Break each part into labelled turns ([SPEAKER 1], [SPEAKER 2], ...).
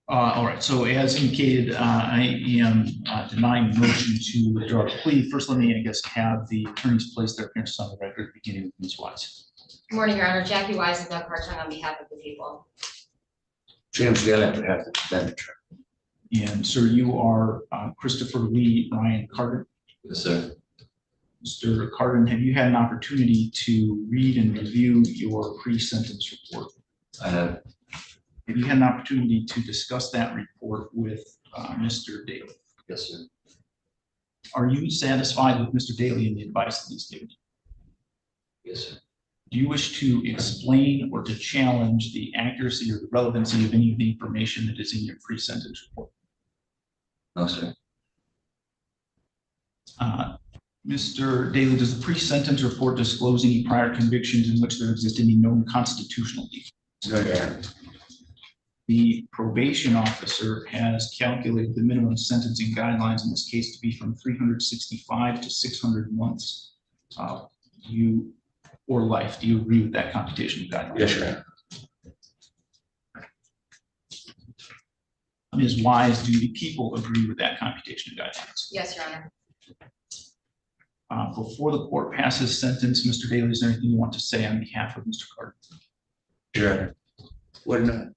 [SPEAKER 1] All right, so as indicated, I am denying the motion to withdraw the plea. First, let me, I guess, have the attorneys place their appearances on the record, beginning with Ms. Wise.
[SPEAKER 2] Good morning, Your Honor. Jackie Wise and Doug Hartung on behalf of the people.
[SPEAKER 3] James Daly on behalf of the defendant.
[SPEAKER 1] And sir, you are Christopher Lee Ryan Carter.
[SPEAKER 3] Yes, sir.
[SPEAKER 1] Mr. Carter, have you had an opportunity to read and review your pre-sentence report?
[SPEAKER 3] I have.
[SPEAKER 1] Have you had an opportunity to discuss that report with Mr. Daly?
[SPEAKER 3] Yes, sir.
[SPEAKER 1] Are you satisfied with Mr. Daly and the advice that he's given you?
[SPEAKER 3] Yes, sir.
[SPEAKER 1] Do you wish to explain or to challenge the accuracy or the relevancy of any of the information that is in your pre-sentence report?
[SPEAKER 3] No, sir.
[SPEAKER 1] Mr. Daly, does the pre-sentence report disclose any prior convictions in which there exist any known constitutional defects?
[SPEAKER 3] No, Your Honor.
[SPEAKER 1] The probation officer has calculated the minimum sentencing guidelines in this case to be from 365 to 600 months or life. Do you agree with that computation guideline?
[SPEAKER 3] Yes, Your Honor.
[SPEAKER 1] Ms. Wise, do the people agree with that computation guidelines?
[SPEAKER 2] Yes, Your Honor.
[SPEAKER 1] Before the court passes sentence, Mr. Daly, is there anything you want to say on behalf of Mr. Carter?
[SPEAKER 3] Your Honor. When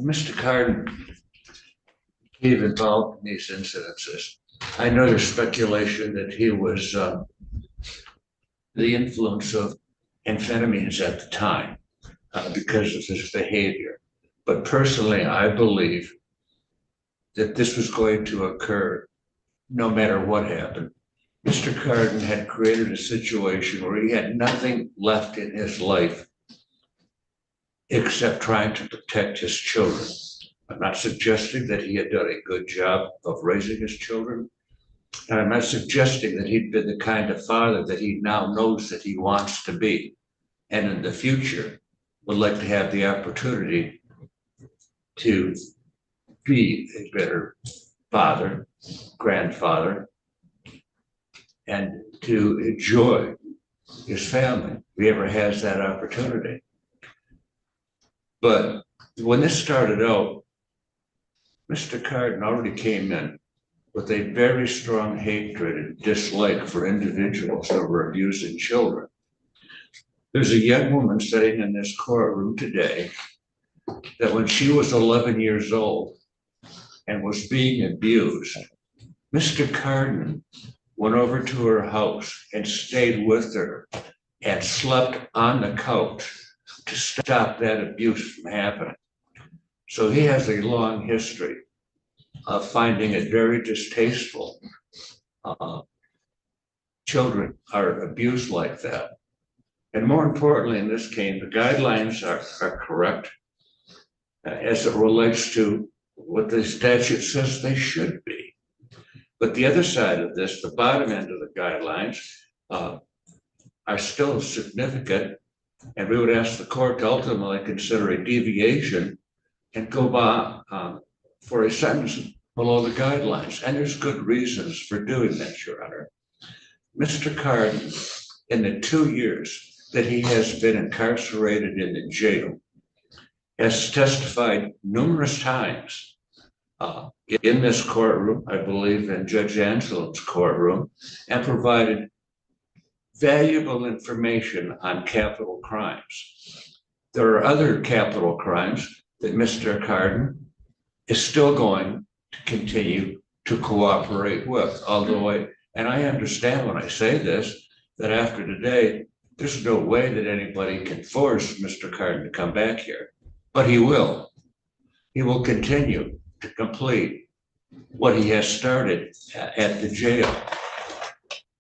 [SPEAKER 3] Mr. Carden became involved in these incidences, I know there's speculation that he was the influence of amphetamines at the time because of his behavior. But personally, I believe that this was going to occur no matter what happened. Mr. Carden had created a situation where he had nothing left in his life except trying to protect his children. I'm not suggesting that he had done a good job of raising his children. And I'm not suggesting that he'd been the kind of father that he now knows that he wants to be. And in the future, would like to have the opportunity to be a better father, grandfather, and to enjoy his family if he ever has that opportunity. But when this started out, Mr. Carden already came in with a very strong hatred and dislike for individuals that were abusing children. There's a young woman sitting in this courtroom today that when she was 11 years old and was being abused, Mr. Carden went over to her house and stayed with her and slept on the couch to stop that abuse from happening. So he has a long history of finding it very distasteful. Children are abused like that. And more importantly, in this case, the guidelines are correct as it relates to what the statute says they should be. But the other side of this, the bottom end of the guidelines, are still significant. And we would ask the court to ultimately consider a deviation and go by for a sentence below the guidelines. And there's good reasons for doing that, Your Honor. Mr. Carden, in the 2 years that he has been incarcerated in the jail, has testified numerous times in this courtroom, I believe in Judge Anselm's courtroom, and provided valuable information on capital crimes. There are other capital crimes that Mr. Carden is still going to continue to cooperate with, although I understand when I say this, that after today, there's no way that anybody can force Mr. Carden to come back here, but he will. He will continue to complete what he has started at the jail.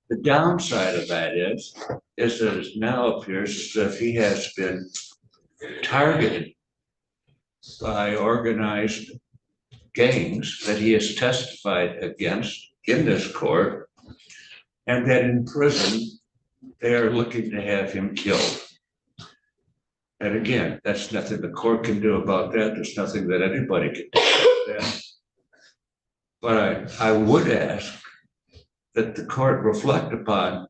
[SPEAKER 3] The downside of that is that it now appears as if he has been targeted by organized gangs that he has testified against in this court, and that in prison, they are looking to have him killed. And again, that's nothing the court can do about that. There's nothing that anybody can do about that. But I would ask that the court reflect upon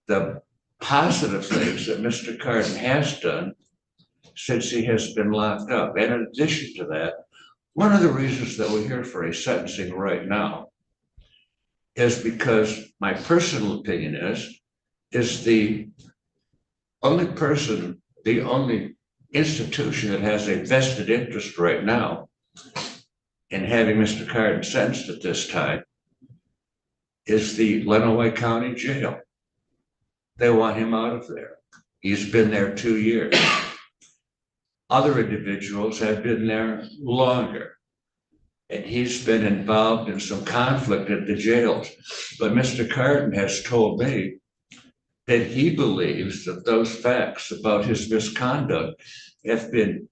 [SPEAKER 3] the positive things that Mr. Carden has done since he has been locked up. And in addition to that, one of the reasons that we're here for a sentencing right now is because my personal opinion is the only person, the only institution that has a vested interest right now in having Mr. Carden sentenced at this time is the Lenawee County Jail. They want him out of there. He's been there 2 years. Other individuals have been there longer. And he's been involved in some conflict at the jails. But Mr. Carden has told me that he believes that those facts about his misconduct have been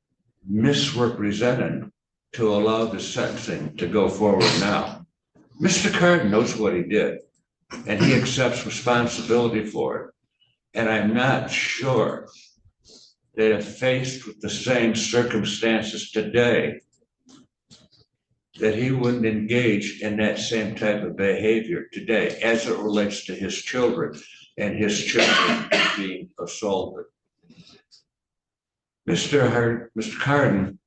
[SPEAKER 3] misrepresented to allow the sentencing to go forward now. Mr. Carden knows what he did, and he accepts responsibility for it. And I'm not sure that if faced with the same circumstances today, that he wouldn't engage in that same type of behavior today as it relates to his children and his children being assaulted. Mr. Carden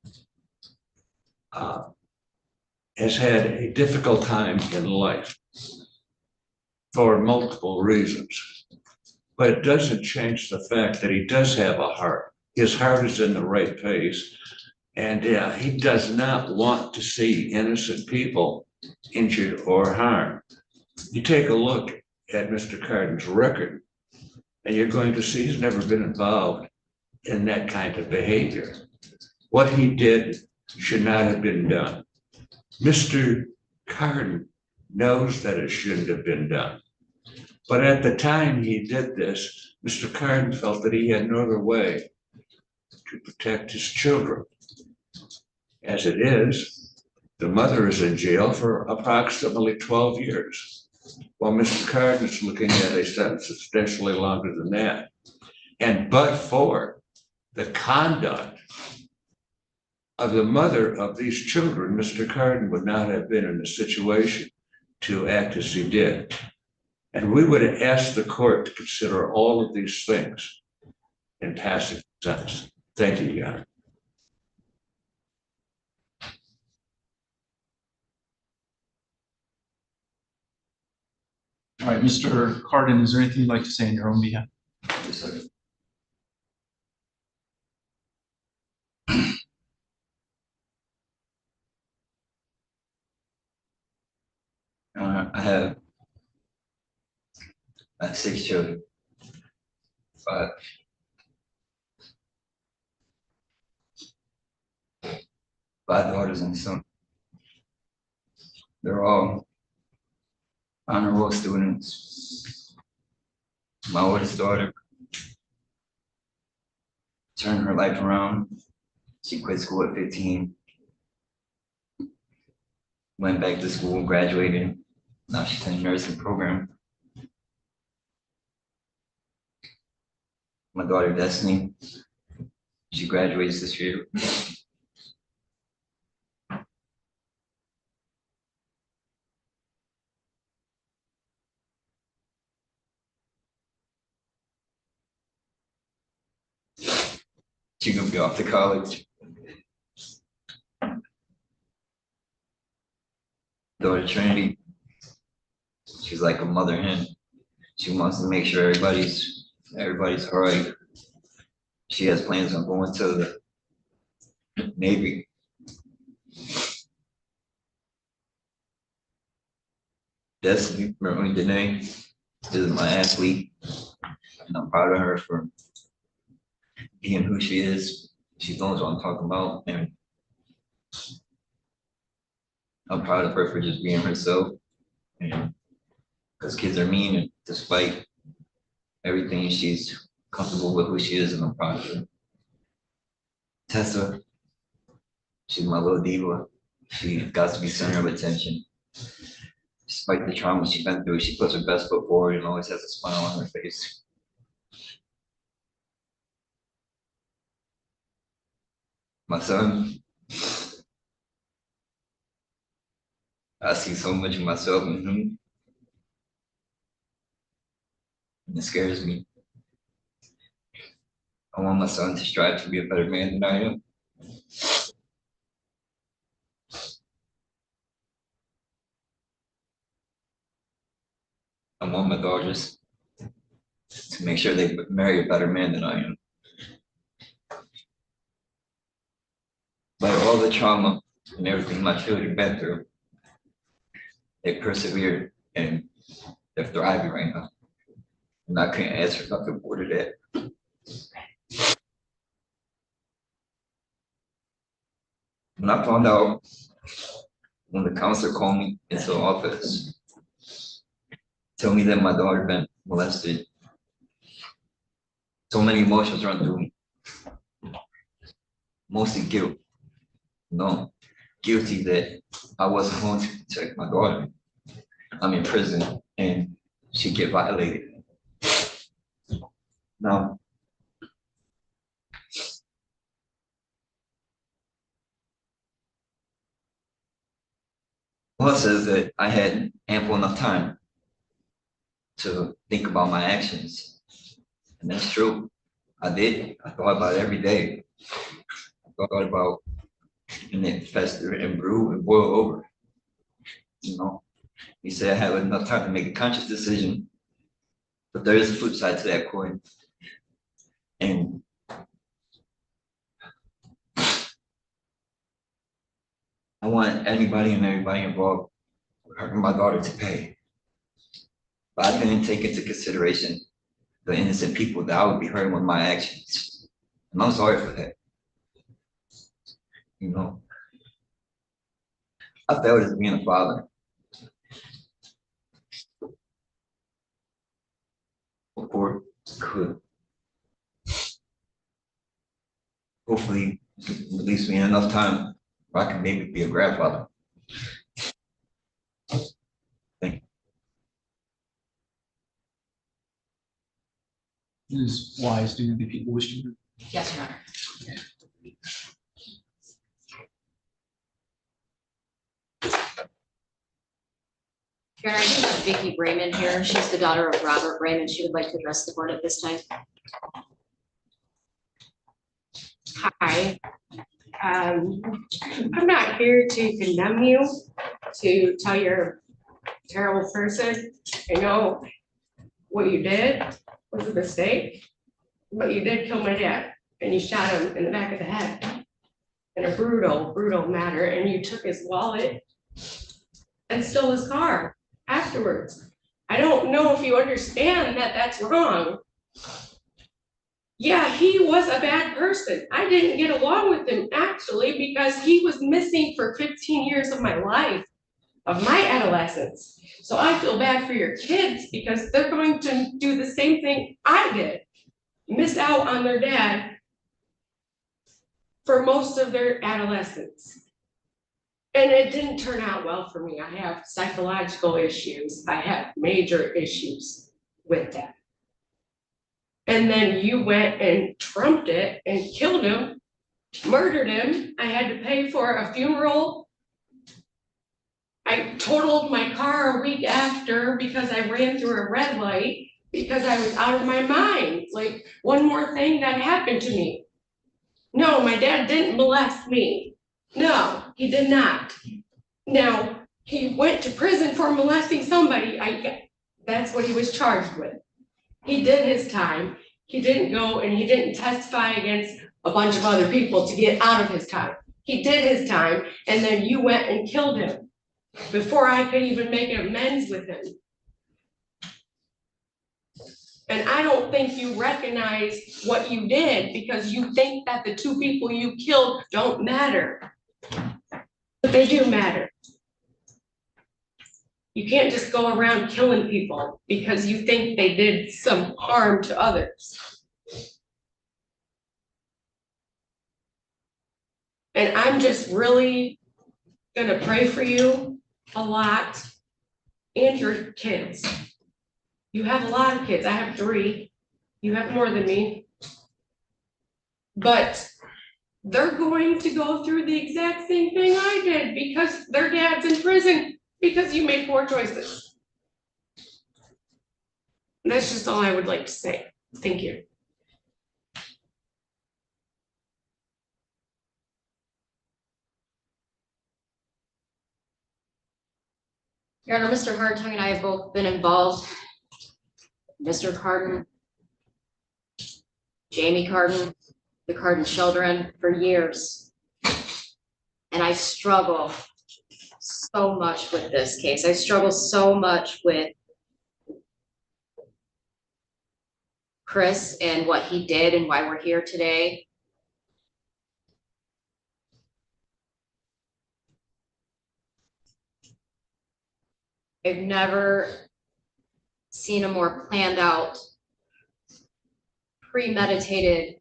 [SPEAKER 3] has had a difficult time in life for multiple reasons, but it doesn't change the fact that he does have a heart. His heart is in the right place, and he does not want to see innocent people injured or harmed. You take a look at Mr. Carden's record, and you're going to see he's never been involved in that kind of behavior. What he did should not have been done. Mr. Carden knows that it shouldn't have been done. But at the time he did this, Mr. Carden felt that he had no other way to protect his children. As it is, the mother is in jail for approximately 12 years, while Mr. Carden is looking at a sentence substantially longer than that. And but for the conduct of the mother of these children, Mr. Carden would not have been in a situation to act as he did. And we would ask the court to consider all of these things in passing the sentence. Thank you, Your Honor.
[SPEAKER 1] All right, Mr. Carden, is there anything you'd like to say on your own behalf?
[SPEAKER 4] Yes, sir. I have 6 children, 5 daughters and a son. They're all honor roll students. My oldest daughter turned her life around. She quit school at 15, went back to school, graduated. Now she's in a nursing program. My daughter Destiny, she graduates this year. She's gonna be off to college. Daughter Trinity, she's like a mother hen. She wants to make sure everybody's all right. She has plans on going to the Navy. Destiny, Marie Danae, is my athlete, and I'm proud of her for being who she is. She knows what I'm talking about, and I'm proud of her for just being herself. And because kids are mean, and despite everything, she's comfortable with who she is, and I'm proud of her. Tessa, she's my little diva. She got to be center of attention. Despite the trauma she's been through, she puts her best foot forward and always has a smile on her face. My son, I see so much of myself in him, and it scares me. I want my son to strive to be a better man than I am. I want my daughters to make sure they marry a better man than I am. By all the trauma and everything my children been through, they persevered and they're thriving right now. And I can't ask for nothing more than that. When I found out, when the counselor called me into the office, tell me that my daughter been molested, so many emotions run through me. Mostly guilt. No, guilty that I wasn't going to protect my daughter. I'm in prison and she get violated. Now, law says that I had ample enough time to think about my actions. And that's true. I did. I thought about it every day. I thought about and it fester and brew and boil over. You know, he said I have enough time to make a conscious decision, but there is a flip side to that coin. And I want anybody and everybody involved with hurting my daughter to pay. But I didn't take into consideration the innocent people that I would be hurting with my actions. And I'm sorry for that. You know, I failed as being a father. The court could hopefully release me in enough time where I can maybe be a grandfather. Thank you.
[SPEAKER 1] Is wise, do the people wish to?
[SPEAKER 2] Yes, Your Honor. Your Honor, I do have Vicki Raymond here. She's the daughter of Robert Raymond. She would like to address the board at this time.
[SPEAKER 5] Hi. I'm not here to condemn you, to tell you're a terrible person. I know what you did was a mistake, but you did kill my dad and you shot him in the back of the head in a brutal, brutal manner, and you took his wallet and stole his car afterwards. I don't know if you understand that that's wrong. Yeah, he was a bad person. I didn't get along with him actually because he was missing for 15 years of my life, of my adolescence. So I feel bad for your kids because they're going to do the same thing I did, miss out on their dad for most of their adolescence. And it didn't turn out well for me. I have psychological issues. I have major issues with that. And then you went and trumped it and killed him, murdered him. I had to pay for a funeral. I totaled my car a week after because I ran through a red light because I was out of my mind. Like, one more thing that happened to me. No, my dad didn't molest me. No, he did not. Now, he went to prison for molesting somebody. That's what he was charged with. He did his time. He didn't go and he didn't testify against a bunch of other people to get out of his time. He did his time, and then you went and killed him before I could even make an amends with him. And I don't think you recognize what you did because you think that the two people you killed don't matter. But they do matter. You can't just go around killing people because you think they did some harm to others. And I'm just really gonna pray for you a lot and your kids. You have a lot of kids. I have 3. You have more than me. But they're going to go through the exact same thing I did because their dad's in prison. Because you made poor choices. And that's just all I would like to say. Thank you.
[SPEAKER 2] Your Honor, Mr. Hartung and I have both been involved. Mr. Carden, Jamie Carden, the Carden children for years. And I struggle so much with this case. I struggle so much with Chris and what he did and why we're here today. I've never seen a more planned out, premeditated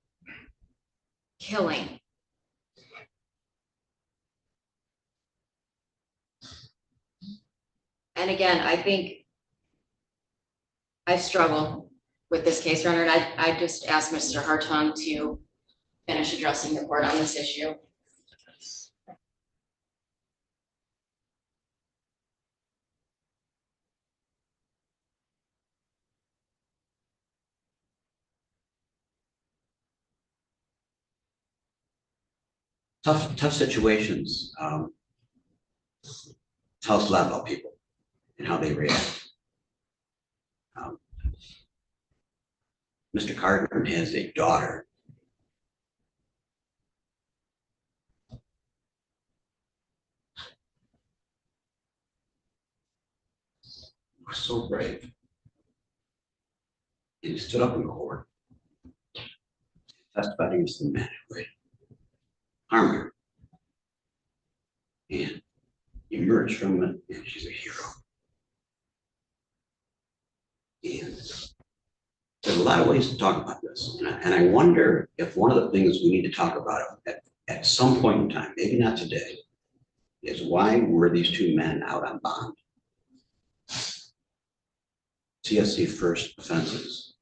[SPEAKER 2] killing. And again, I think I struggle with this case, Your Honor, and I just asked Mr. Hartung to finish addressing the court on this issue.
[SPEAKER 6] Tough situations tell us a lot about people and how they react. Mr. Carden has a daughter who was so brave. And he stood up in court, testified against the man who had harmed her, and emerged from it, and she's a hero. And there's a lot of ways to talk about this, and I wonder if one of the things we need to talk about at some point in time, maybe not today, is why were these two men out on bond? CSC first offenses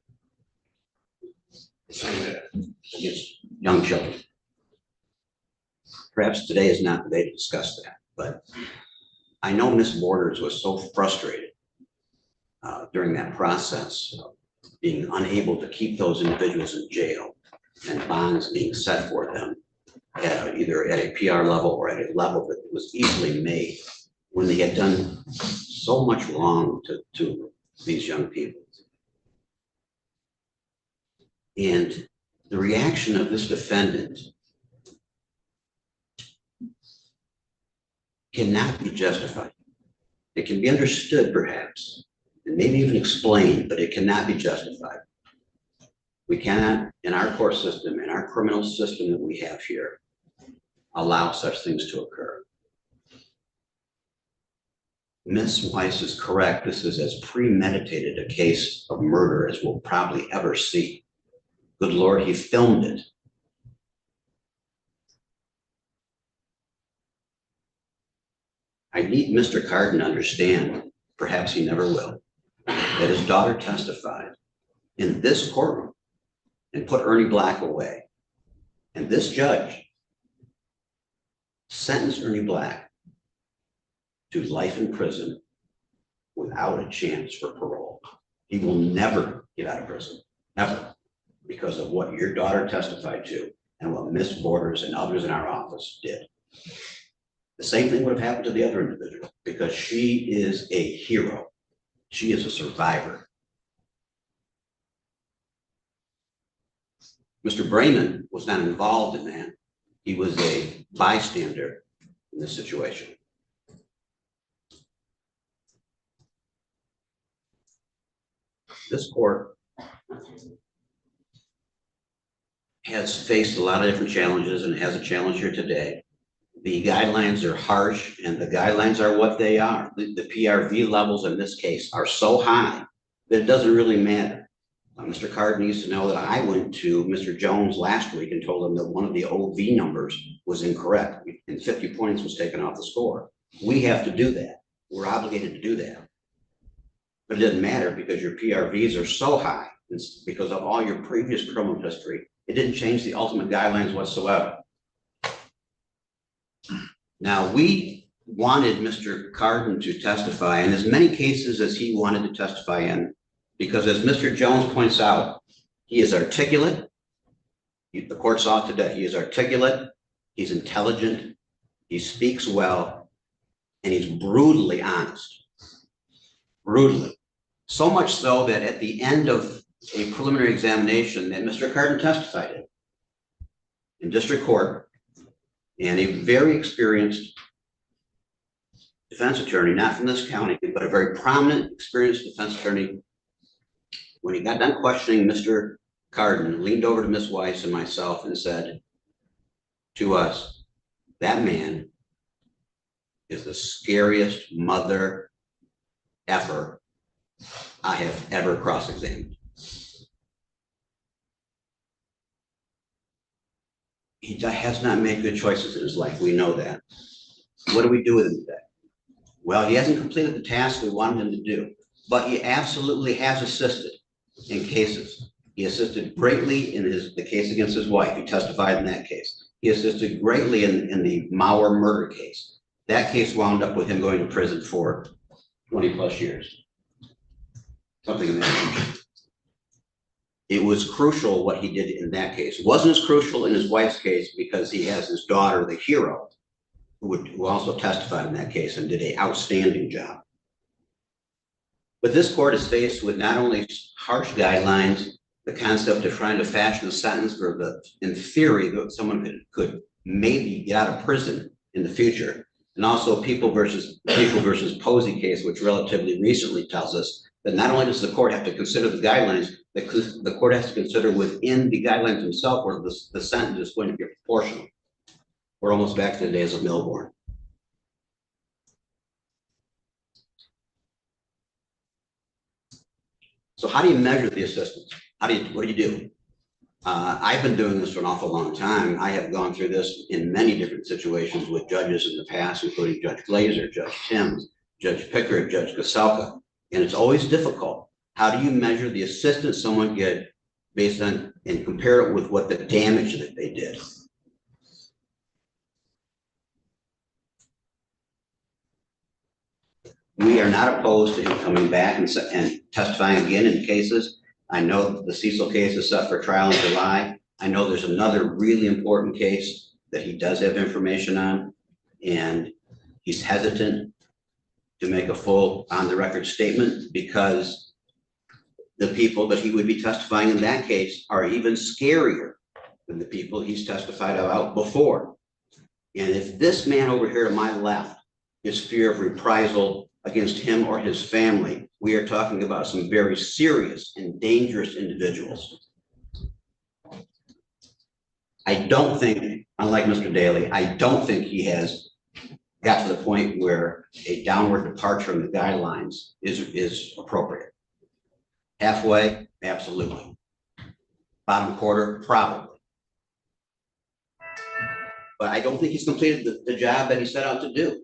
[SPEAKER 6] against young children. Perhaps today is not the day to discuss that, but I know Ms. Borders was so frustrated during that process of being unable to keep those individuals in jail and bonds being set for them either at a PR level or at a level that was easily made when they had done so much wrong to these young people. And the reaction of this defendant cannot be justified. It can be understood perhaps, and maybe even explained, but it cannot be justified. We cannot, in our court system, in our criminal system that we have here, allow such things to occur. Ms. Weiss is correct. This is as premeditated a case of murder as we'll probably ever see. Good Lord, he filmed it. I need Mr. Carden to understand, perhaps he never will, that his daughter testified in this courtroom and put Ernie Black away. And this judge sentenced Ernie Black to life in prison without a chance for parole. He will never get out of prison, ever, because of what your daughter testified to and what Ms. Borders and others in our office did. The same thing would have happened to the other individual because she is a hero. She is a survivor. Mr. Brayman was not involved in that. He was a bystander in this situation. This court has faced a lot of different challenges and has a challenge here today. The guidelines are harsh and the guidelines are what they are. The PRV levels in this case are so high that it doesn't really matter. Mr. Carden needs to know that I went to Mr. Jones last week and told him that one of the OV numbers was incorrect and 50 points was taken off the score. We have to do that. We're obligated to do that. But it doesn't matter because your PRVs are so high. It's because of all your previous criminal history. It didn't change the ultimate guidelines whatsoever. Now, we wanted Mr. Carden to testify in as many cases as he wanted to testify in, because as Mr. Jones points out, he is articulate. The court saw it today. He is articulate, he's intelligent, he speaks well, and he's brutally honest. rudely. So much so that at the end of a preliminary examination that Mr. Carden testified in district court, and a very experienced defense attorney, not from this county, but a very prominent, experienced defense attorney, when he got done questioning Mr. Carden, leaned over to Ms. Weiss and myself and said to us, that man is the scariest mother effer I have ever cross-examined. He has not made good choices in his life. We know that. What do we do with him today? Well, he hasn't completed the task we wanted him to do, but he absolutely has assisted in cases. He assisted greatly in the case against his wife. He testified in that case. He assisted greatly in the Mauer murder case. That case wound up with him going to prison for 20 plus years. Something in that nature. It was crucial what he did in that case. It wasn't as crucial in his wife's case because he has his daughter, the hero, who also testified in that case and did an outstanding job. But this court is faced with not only harsh guidelines, the concept of trying to fashion a sentence for in theory, that someone could maybe get out of prison in the future, and also people versus Posey case, which relatively recently tells us that not only does the court have to consider the guidelines, the court has to consider within the guidelines themselves where the sentence is going to be proportional. We're almost back to the days of Milborn. So how do you measure the assistance? What do you do? I've been doing this for an awful long time. I have gone through this in many different situations with judges in the past, including Judge Glazer, Judge Timms, Judge Pickard, Judge Gaselka, and it's always difficult. How do you measure the assistance someone get based on and compare it with what the damage that they did? We are not opposed to him coming back and testifying again in cases. I know the Cecil case is set for trial in July. I know there's another really important case that he does have information on, and he's hesitant to make a full on-the-record statement because the people that he would be testifying in that case are even scarier than the people he's testified about before. And if this man over here to my left is fear of reprisal against him or his family, we are talking about some very serious and dangerous individuals. I don't think, unlike Mr. Daly, I don't think he has got to the point where a downward departure from the guidelines is appropriate. Halfway, absolutely. Bottom quarter, probably. But I don't think he's completed the job that he set out to do.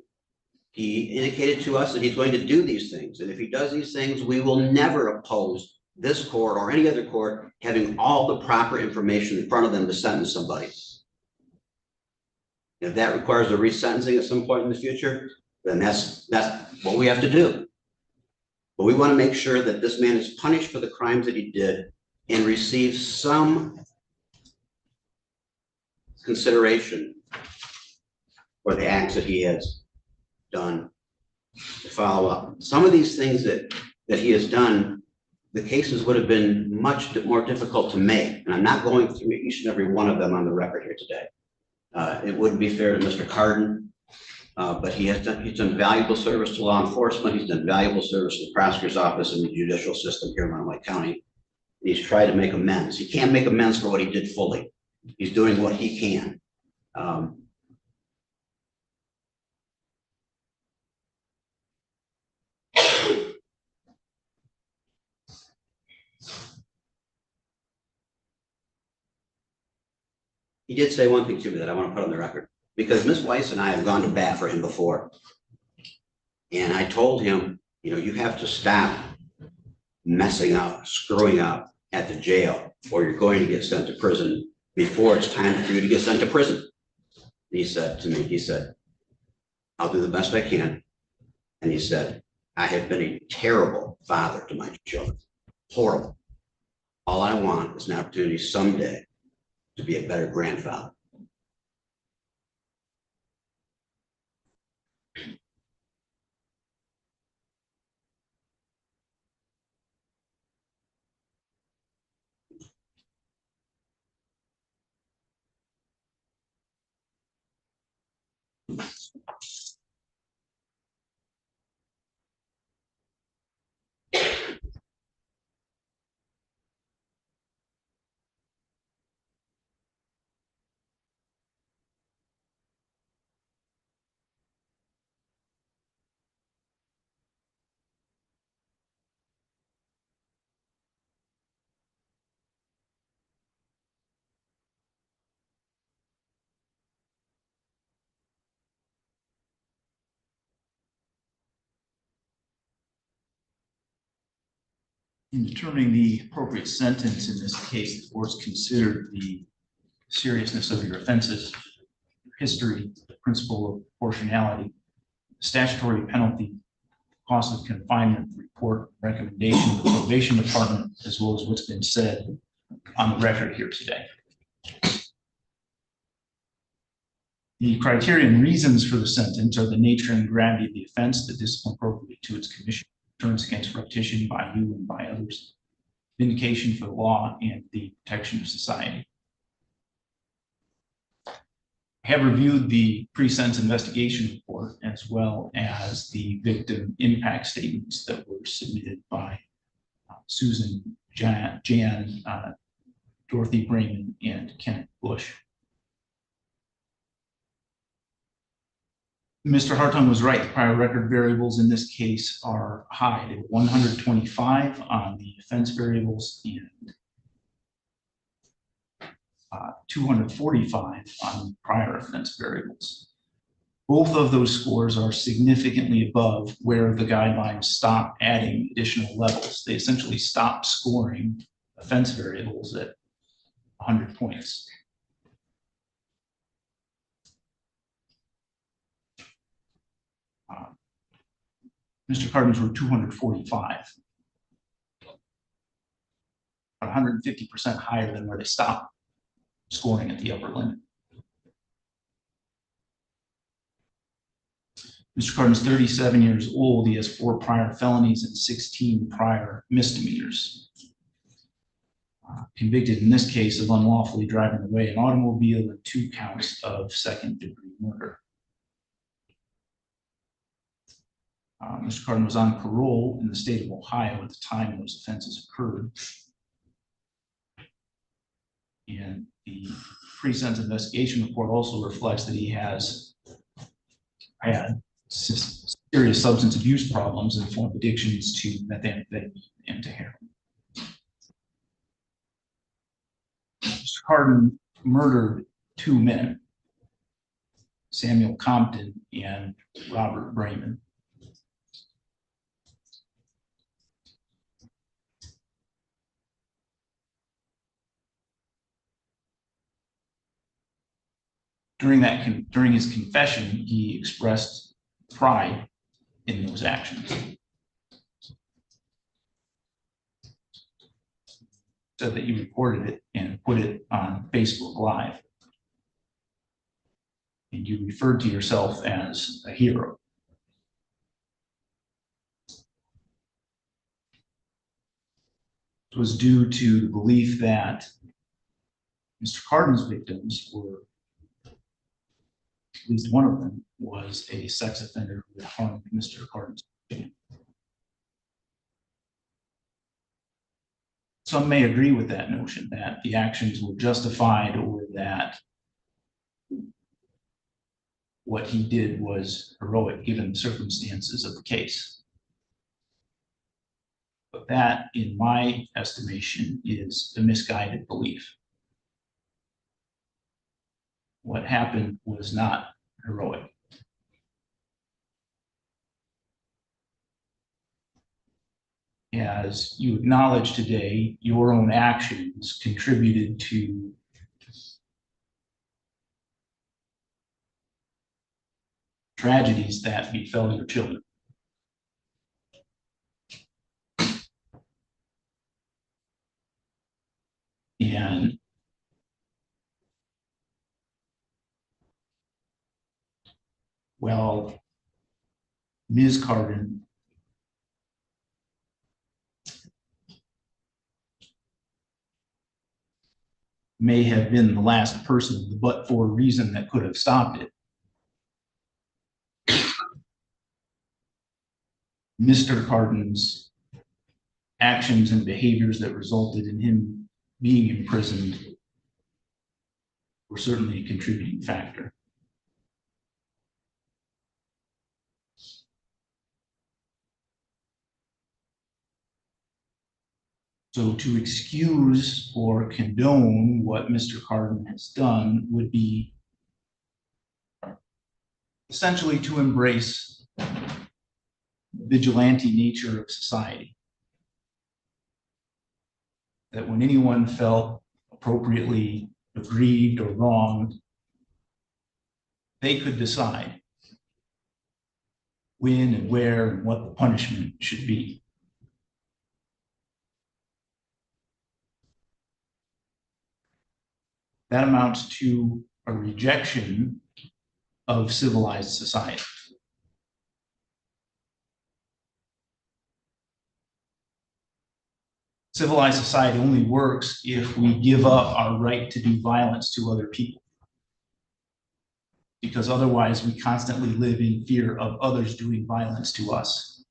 [SPEAKER 6] He indicated to us that he's going to do these things. And if he does these things, we will never oppose this court or any other court having all the proper information in front of them to sentence somebody. If that requires a resentencing at some point in the future, then that's what we have to do. But we want to make sure that this man is punished for the crimes that he did and receives some consideration for the acts that he has done to follow up. Some of these things that he has done, the cases would have been much more difficult to make. And I'm not going through each and every one of them on the record here today. It wouldn't be fair to Mr. Carden, but he's done valuable service to law enforcement. He's done valuable service to the prosecutor's office and the judicial system here in Mountain County. He's tried to make amends. He can't make amends for what he did fully. He's doing what he can. He did say one thing to me that I want to put on the record, because Ms. Weiss and I have gone to bat for him before. And I told him, you know, you have to stop messing up, screwing up at the jail, or you're going to get sent to prison before it's time for you to get sent to prison. And he said to me, he said, I'll do the best I can. And he said, I have been a terrible father to my children. Horrible. All I want is an opportunity someday to be a better grandfather.
[SPEAKER 1] In determining the appropriate sentence in this case, the courts considered the seriousness of your offenses, your history, the principle of proportionality, statutory penalty, cost of confinement, report, recommendation of the probation department, as well as what's been said on the record here today. The criteria and reasons for the sentence are the nature and gravity of the offense, the discipline appropriate to its commission, deterrence against repetition by you and by others, vindication for the law, and the protection of society. I have reviewed the pre-sentence investigation report as well as the victim impact statements that were submitted by Susan, Jan, Dorothy Brayman, and Kenneth Bush. Mr. Hartung was right. The prior record variables in this case are high. They were 125 on the offense variables and 245 on prior offense variables. Both of those scores are significantly above where the guidelines stop adding additional levels. They essentially stopped scoring offense variables at 100 points. Mr. Cardin's were 245, about 150% higher than where they stopped scoring at the upper limit. Mr. Cardin's 37 years old. He has 4 prior felonies and 16 prior misdemeanors. Convicted in this case of unlawfully driving away an automobile and 2 counts of second-degree murder. Mr. Cardin was on parole in the state of Ohio at the time those offenses occurred. And the pre-sentence investigation report also reflects that he has had serious substance abuse problems in the form of addictions to methamphetamine and to heroin. Mr. Cardin murdered 2 men, Samuel Compton and Robert Brayman. During his confession, he expressed pride in those actions. Said that he recorded it and put it on Facebook Live. And you referred to yourself as a hero. It was due to the belief that Mr. Cardin's victims were, at least one of them, was a sex offender who had harmed Mr. Cardin's family. Some may agree with that notion that the actions were justified or that what he did was heroic given the circumstances of the case. But that, in my estimation, is a misguided belief. What happened was not heroic. As you acknowledge today, your own actions contributed to tragedies that befell your children. And well, Ms. Cardin may have been the last person, but for a reason that could have stopped it. Mr. Cardin's actions and behaviors that resulted in him being imprisoned were certainly a contributing factor. So to excuse or condone what Mr. Cardin has done would be essentially to embrace the vigilante nature of society. that when anyone felt appropriately aggrieved or wronged, they could decide when and where and what the punishment should be. That amounts to a rejection of civilized society. Civilized society only works if we give up our right to do violence to other people, because otherwise we constantly live in fear of others doing violence to us.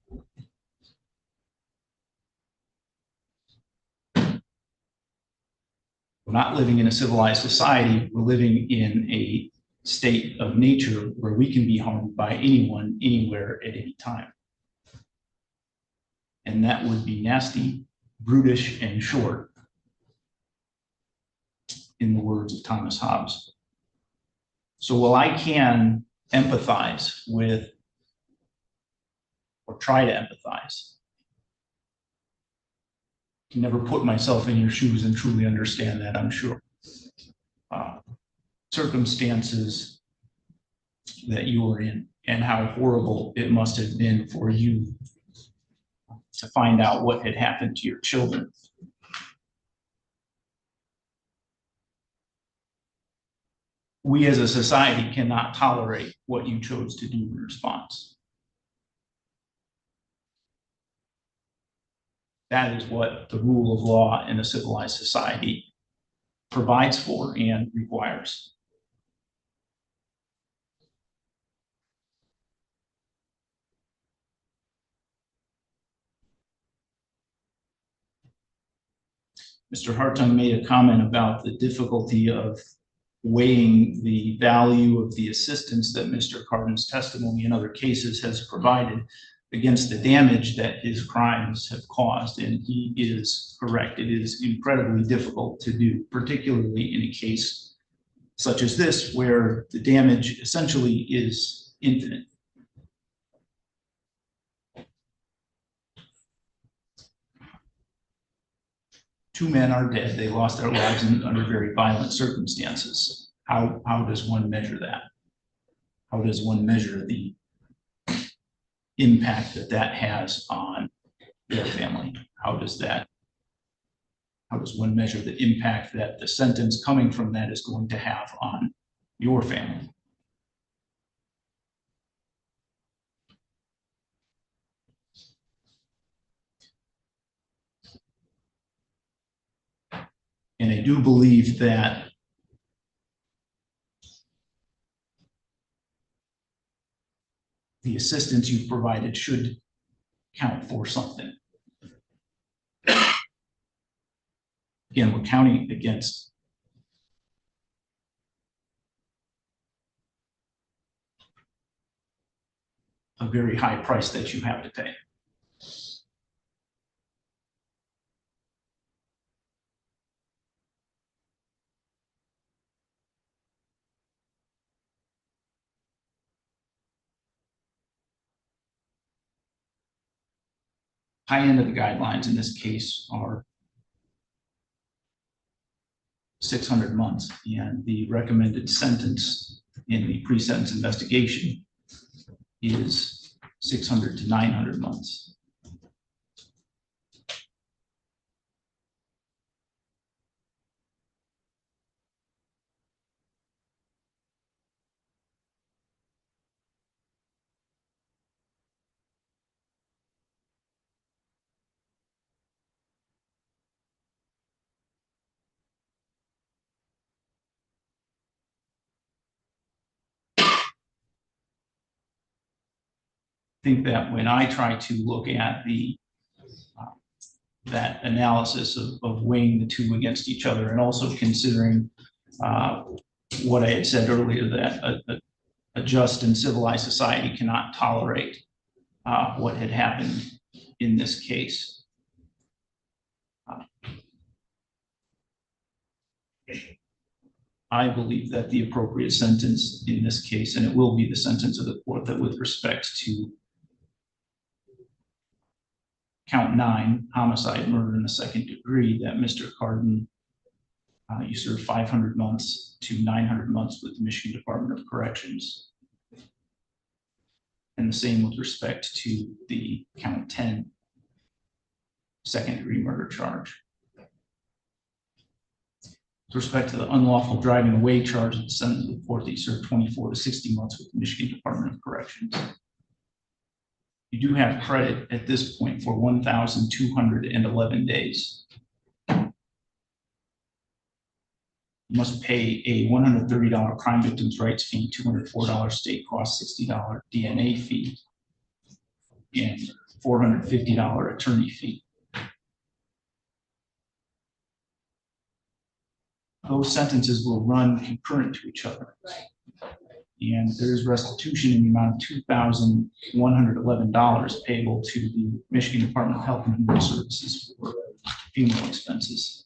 [SPEAKER 1] We're not living in a civilized society, we're living in a state of nature where we can be harmed by anyone, anywhere, at any time. And that would be nasty, brutish, and short, in the words of Thomas Hobbes. So while I can empathize with, or try to empathize, I can never put myself in your shoes and truly understand that, I'm sure. Circumstances that you were in and how horrible it must have been for you to find out what had happened to your children. We as a society cannot tolerate what you chose to do in response. That is what the rule of law in a civilized society provides for and requires. Mr. Hartung made a comment about the difficulty of weighing the value of the assistance that Mr. Cardin's testimony in other cases has provided against the damage that his crimes have caused. And he is correct. It is incredibly difficult to do, particularly in a case such as this, where the damage essentially is infinite. Two men are dead. They lost their lives under very violent circumstances. How does one measure that? How does one measure the impact that that has on their family? How does one measure the impact that the sentence coming from that is going to have on your family? And I do believe that the assistance you've provided should count for something. Again, we're counting against a very high price that you have to pay. High end of the guidelines in this case are 600 months, and the recommended sentence in the pre-sentence investigation is 600 to 900 months. Think that when I try to look at the that analysis of weighing the two against each other, and also considering what I had said earlier, that a just and civilized society cannot tolerate what had happened in this case. I believe that the appropriate sentence in this case, and it will be the sentence of the court, that with respect to count 9, homicide, murder in the second degree, that Mr. Carden, you serve 500 months to 900 months with the Michigan Department of Corrections. And the same with respect to the count 10, second degree murder charge. With respect to the unlawful driving away charge, the sentence of the court, that you serve 24 to 60 months with the Michigan Department of Corrections. You do have credit at this point for 1,211 days. You must pay a $130 crime victims' rights fee, $204 state cost, $60 DNA fee, and $450 attorney fee. Those sentences will run concurrent to each other. And there is restitution in the amount of $2,111 payable to the Michigan Department of Health and Human Services for funeral expenses.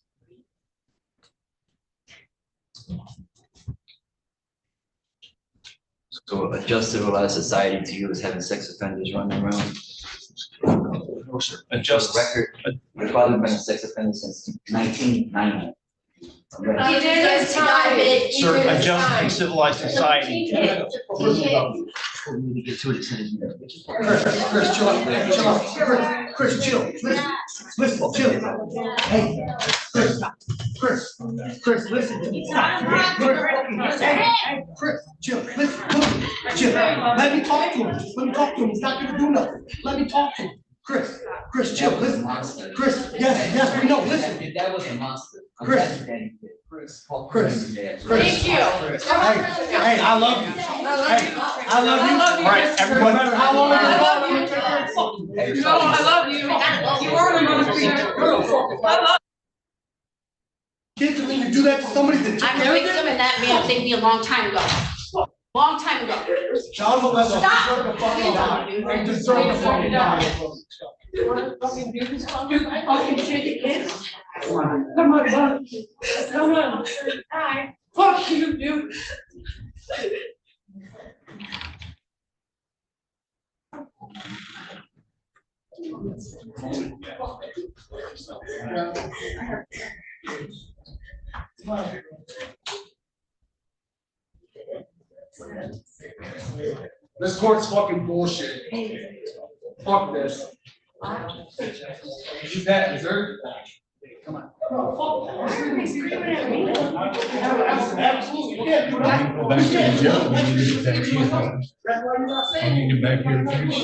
[SPEAKER 4] So a just civilized society to you is having sex offenders running around?
[SPEAKER 1] No, sir. Adjust
[SPEAKER 4] Record, my father's been a sex offender since 1990.
[SPEAKER 1] Sir, a just and civilized society.
[SPEAKER 7] Chris, chill out. Chris, chill. Listen, chill. Hey, Chris, listen to me. Stop. Hey, Chris, chill. Listen, chill. Let me talk to him. He's not gonna do nothing. Let me talk to him. Chris, chill. Listen. Chris, yes, we know. Listen.
[SPEAKER 8] That was a monster.
[SPEAKER 7] Chris. Chris.
[SPEAKER 5] Thank you.
[SPEAKER 7] Hey, I love you. Hey, I love you.
[SPEAKER 1] All right, everyone.
[SPEAKER 7] No matter how long it is.
[SPEAKER 5] No, I love you. You are the most beautiful.
[SPEAKER 7] Kids, when you do that to somebody that took
[SPEAKER 9] I'm a
[SPEAKER 7] care of
[SPEAKER 9] victim
[SPEAKER 7] them.
[SPEAKER 9] and that man saved me a long time ago. Long time ago.
[SPEAKER 7] Child molesters
[SPEAKER 9] Stop.
[SPEAKER 7] deserve to fucking die. They deserve to fucking die.
[SPEAKER 5] You wanna fucking do this? Fucking shit, you kids? Come on, bud. Come on. Hi. Fuck you, dude.
[SPEAKER 7] This court's fucking bullshit. Fuck this. Use that dessert. Come on.
[SPEAKER 5] Why are they screaming at me?
[SPEAKER 7] Absolutely. You can't do that.
[SPEAKER 10] Back to the jail, we need to get back here.
[SPEAKER 7] That's why you're not
[SPEAKER 10] We
[SPEAKER 7] saying.
[SPEAKER 10] need to get back here to finish.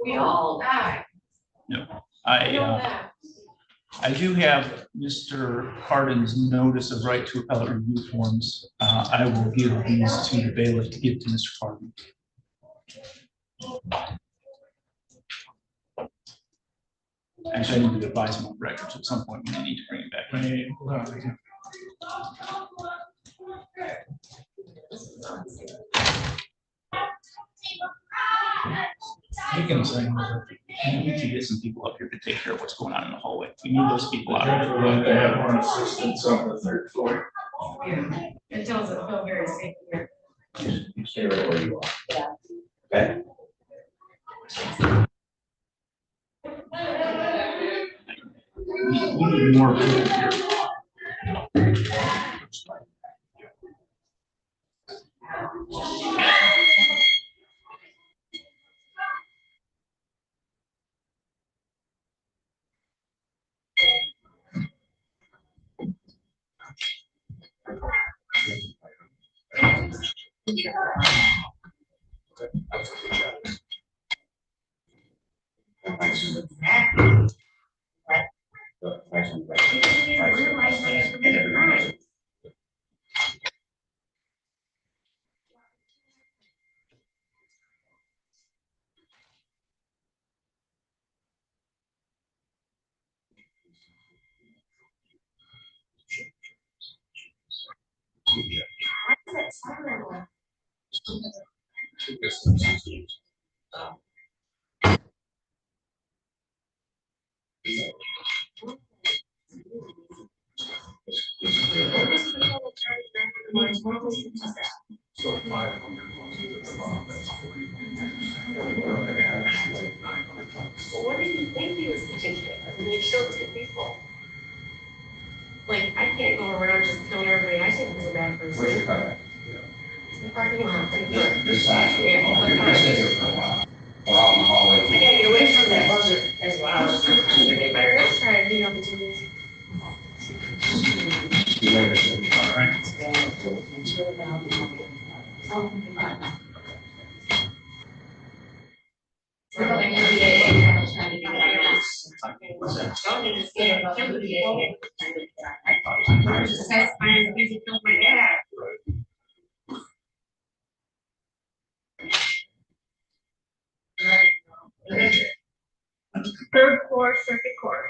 [SPEAKER 5] We all die. We all die.
[SPEAKER 1] I do have Mr. Carden's notice of right to appellate review forms. I will give these to the bailiff to give to Mr. Carden. Actually, I need to advise him on records at some point when they need to bring it back.
[SPEAKER 10] You can say.
[SPEAKER 1] We need to get some people up here to take care of what's going on in the hallway. We need those people out.
[SPEAKER 10] They have one assistant on the third floor.
[SPEAKER 5] Yeah. It doesn't feel very safe here.
[SPEAKER 10] You stay right where you are. Okay?
[SPEAKER 1] We need more people here.
[SPEAKER 10] So 500 ones at the bottom, that's 40.
[SPEAKER 5] Well, what did he think he was teaching? I mean, he showed two people. Like, I can't go around just telling everybody I think he's a bad person.
[SPEAKER 10] Where's your car?
[SPEAKER 5] The parking lot.
[SPEAKER 10] This side.
[SPEAKER 5] Yeah.
[SPEAKER 10] Oh, you're gonna stay here for a while. Or out in the hallway.
[SPEAKER 5] I gotta get away from that buzzer as well. They better not try to beat up the TV.
[SPEAKER 10] You later. All right. What's that?
[SPEAKER 5] Third floor circuit court.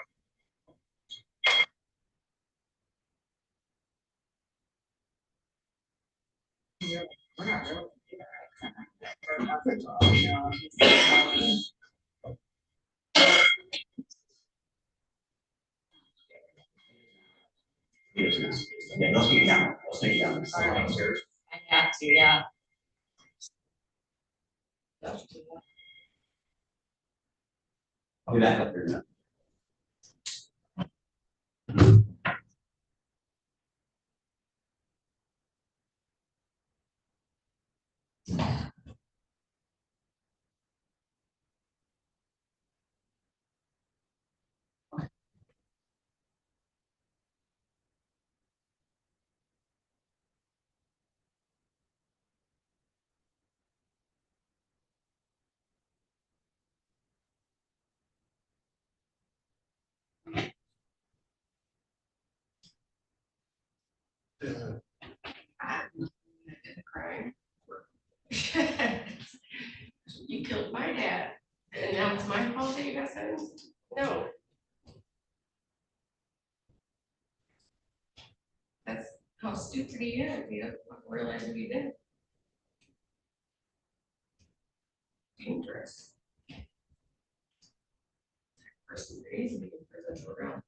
[SPEAKER 10] Yeah, they'll stay down. They'll stay down. Downstairs.
[SPEAKER 9] I have to, yeah.
[SPEAKER 10] I'll be back up here in a minute.
[SPEAKER 5] Crime. You killed my dad, and now it's my fault that you got sentenced? No. That's how stupid he is, he doesn't realize what he did. Dangerous. Person needs to be in prison for real.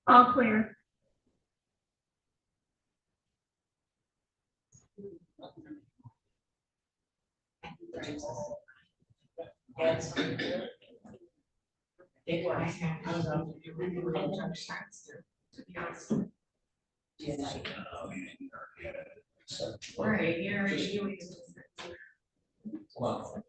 [SPEAKER 5] All clear. They were, I was on, to be honest. Right, yeah, right, you always.
[SPEAKER 10] Well.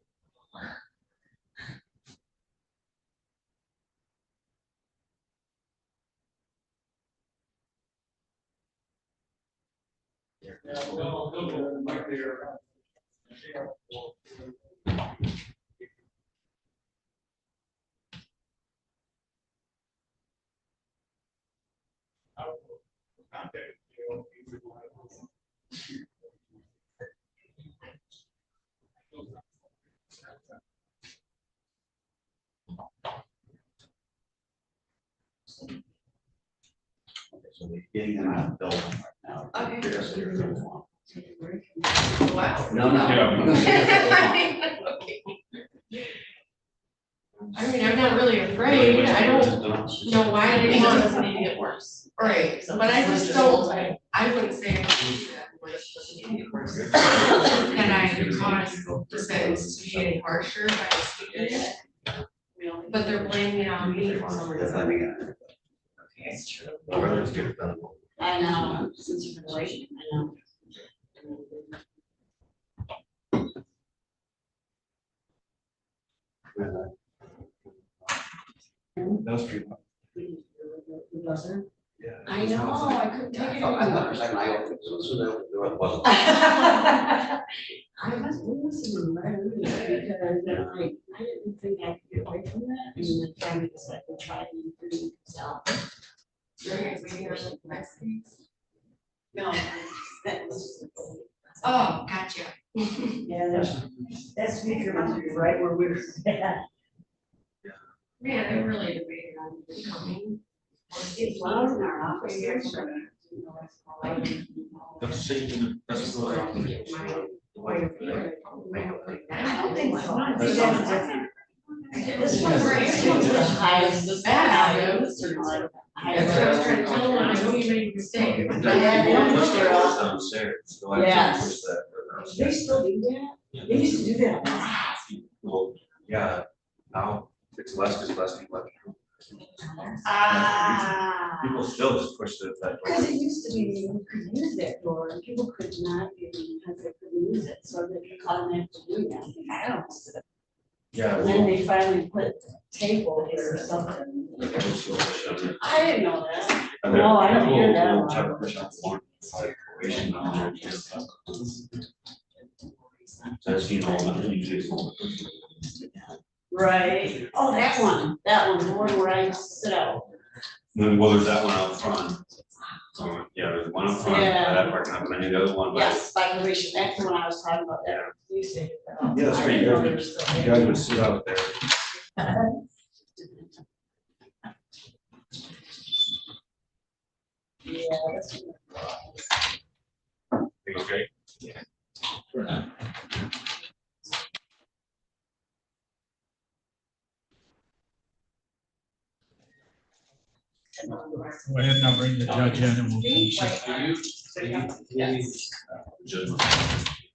[SPEAKER 10] So we're getting them out of the building right now.
[SPEAKER 5] Okay.
[SPEAKER 10] They're sitting here for a while.
[SPEAKER 5] Wow.
[SPEAKER 10] No, no. You're gonna stay here for a while.
[SPEAKER 5] I mean, I'm not really afraid, I don't know why they want us to get worse. Right, but I just don't, I wouldn't say that I caused the sentence to be any harsher by speaking it. But they're blaming it on me for some
[SPEAKER 10] That's how we
[SPEAKER 5] reason.
[SPEAKER 10] got it.
[SPEAKER 5] Okay, it's true.
[SPEAKER 9] I know, since you've been waiting, I know.
[SPEAKER 10] Those three. Yeah.
[SPEAKER 9] I know, I couldn't take it
[SPEAKER 10] I thought
[SPEAKER 9] anymore.
[SPEAKER 10] for a second I opened it, so as soon as I opened the door, it wasn't.
[SPEAKER 9] I must be listening, right, because I'm like, I didn't think I could get away from that, and the family was like, we'll try and do it yourself.
[SPEAKER 5] You're guys waiting on the next case?
[SPEAKER 9] No, that was.
[SPEAKER 5] Oh, gotcha.
[SPEAKER 8] Yeah, that speaker must be right where we were at.
[SPEAKER 5] Man, they really debated on becoming.
[SPEAKER 9] It's loud in our office.
[SPEAKER 10] That's what
[SPEAKER 5] I don't think so.
[SPEAKER 9] This one's the highest, the bad.
[SPEAKER 5] That's what I was trying to tell them, I know you made a mistake.
[SPEAKER 9] Yeah, they don't put their own.
[SPEAKER 10] downstairs. So I have to
[SPEAKER 9] Yes.
[SPEAKER 10] push that further.
[SPEAKER 9] They still do that? They used to do that a lot.
[SPEAKER 10] Well, yeah, now it's less because less people have to.
[SPEAKER 9] Ah.
[SPEAKER 10] People still just push that
[SPEAKER 9] Because
[SPEAKER 10] door.
[SPEAKER 9] it used to be that you could use that door and people could not get in because they couldn't use it, so they could call them to do that. I don't know.
[SPEAKER 10] Yeah.
[SPEAKER 9] And then they finally put tables or something. I didn't know that. No, I didn't hear that one.
[SPEAKER 10] That's, you know,
[SPEAKER 9] Right. Oh, that one, the one where I used to sit out.
[SPEAKER 8] Well, there's that one out front. Yeah, there's one out front, by
[SPEAKER 9] Yeah.
[SPEAKER 8] that parking lot, and then the other one. by-
[SPEAKER 9] Yes, by the way, that's the one I was talking about, that you said.
[SPEAKER 8] Yeah, that's
[SPEAKER 9] I
[SPEAKER 8] right,
[SPEAKER 9] didn't
[SPEAKER 8] you
[SPEAKER 9] know
[SPEAKER 8] guys
[SPEAKER 9] they
[SPEAKER 8] would-
[SPEAKER 9] were still
[SPEAKER 8] You
[SPEAKER 9] there.
[SPEAKER 8] guys would sit out there.
[SPEAKER 9] Yeah, that's.
[SPEAKER 8] Okay.
[SPEAKER 11] Go ahead and I'll bring the judge in and we'll finish up.
[SPEAKER 8] Just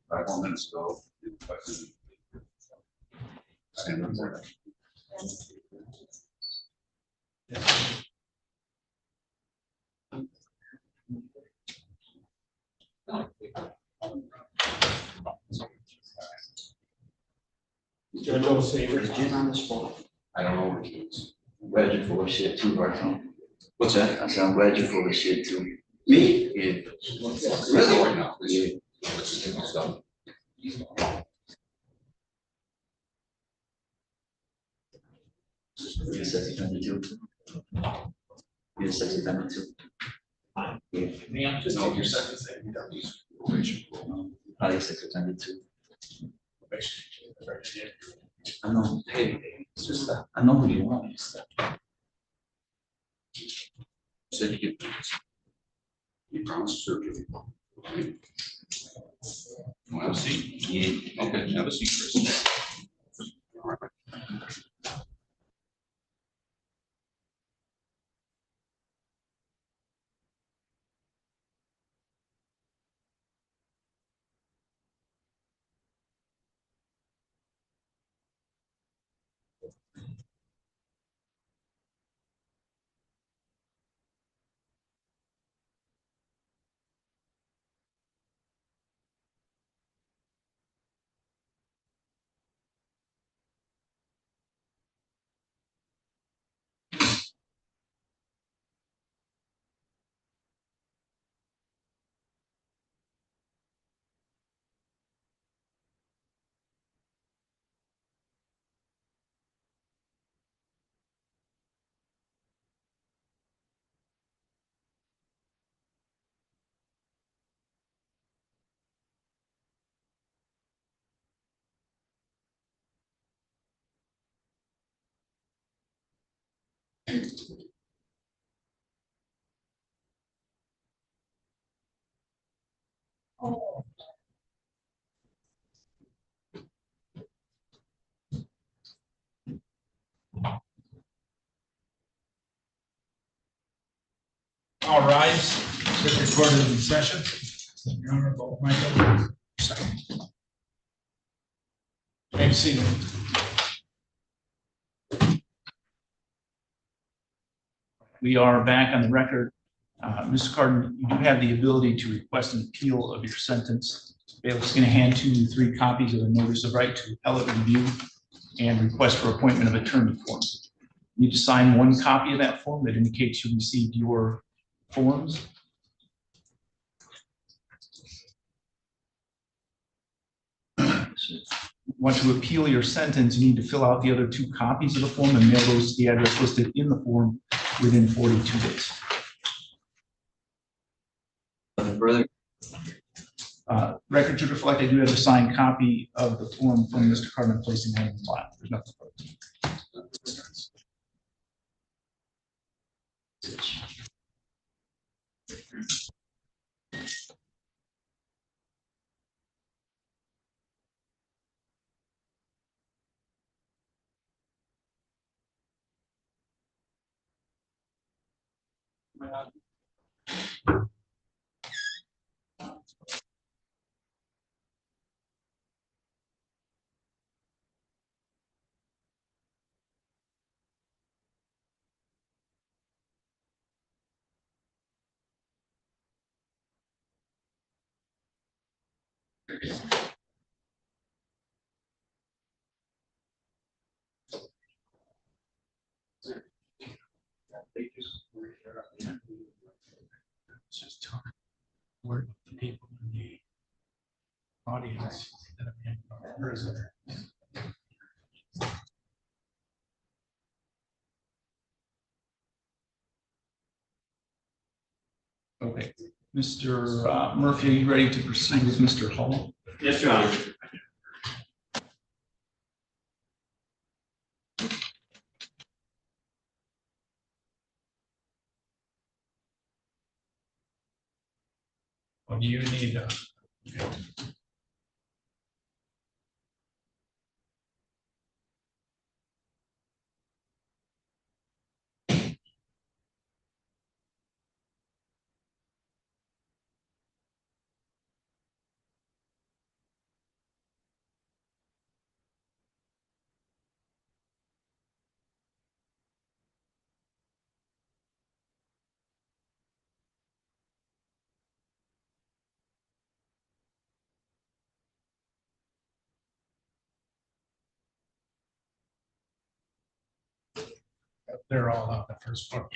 [SPEAKER 8] 5 more minutes ago.
[SPEAKER 4] Judge O'Saver, is Jim on this phone?
[SPEAKER 8] I don't know what it is.
[SPEAKER 4] I'm glad you're full of shit too, Barton.
[SPEAKER 6] What's that?
[SPEAKER 4] I said, I'm glad you're full of shit too.
[SPEAKER 6] Me?
[SPEAKER 4] Yeah.
[SPEAKER 6] Really?
[SPEAKER 8] Right now, it's just stuff.
[SPEAKER 4] You're a sex offender too. You're a sex offender too. Yeah.
[SPEAKER 8] No, you're second thing, you don't use probation.
[SPEAKER 4] Probably a sex offender too. I know, hey, it's just that, I know who you want. It's that.
[SPEAKER 8] Said you get. You promised to serve you. Want to have a seat?
[SPEAKER 4] Yeah.
[SPEAKER 8] Okay, have a seat, Chris. All right.
[SPEAKER 11] All rise, circuit court is in session. The Honorable Michael. May see.
[SPEAKER 1] We are back on the record. Mr. Carden, you do have the ability to request an appeal of your sentence. Bailiff's going to hand to you 3 copies of a notice of right to appellate review and request for appointment of attorney form. You need to sign 1 copy of that form that indicates you received your forms. Want to appeal your sentence, you need to fill out the other 2 copies of the form and mail those to the address listed in the form within 42 days.
[SPEAKER 4] Nothing further?
[SPEAKER 1] Record to reflect, I do have a signed copy of the form from Mr. Carden placing it in the file. There's nothing further.
[SPEAKER 11] Just talk. Where the people in the audience that have been prison. Okay, Mr. Murphy, are you ready to proceed with Mr. Hall?
[SPEAKER 8] Yes, Your Honor.
[SPEAKER 11] Or do you need they're all on the first floor.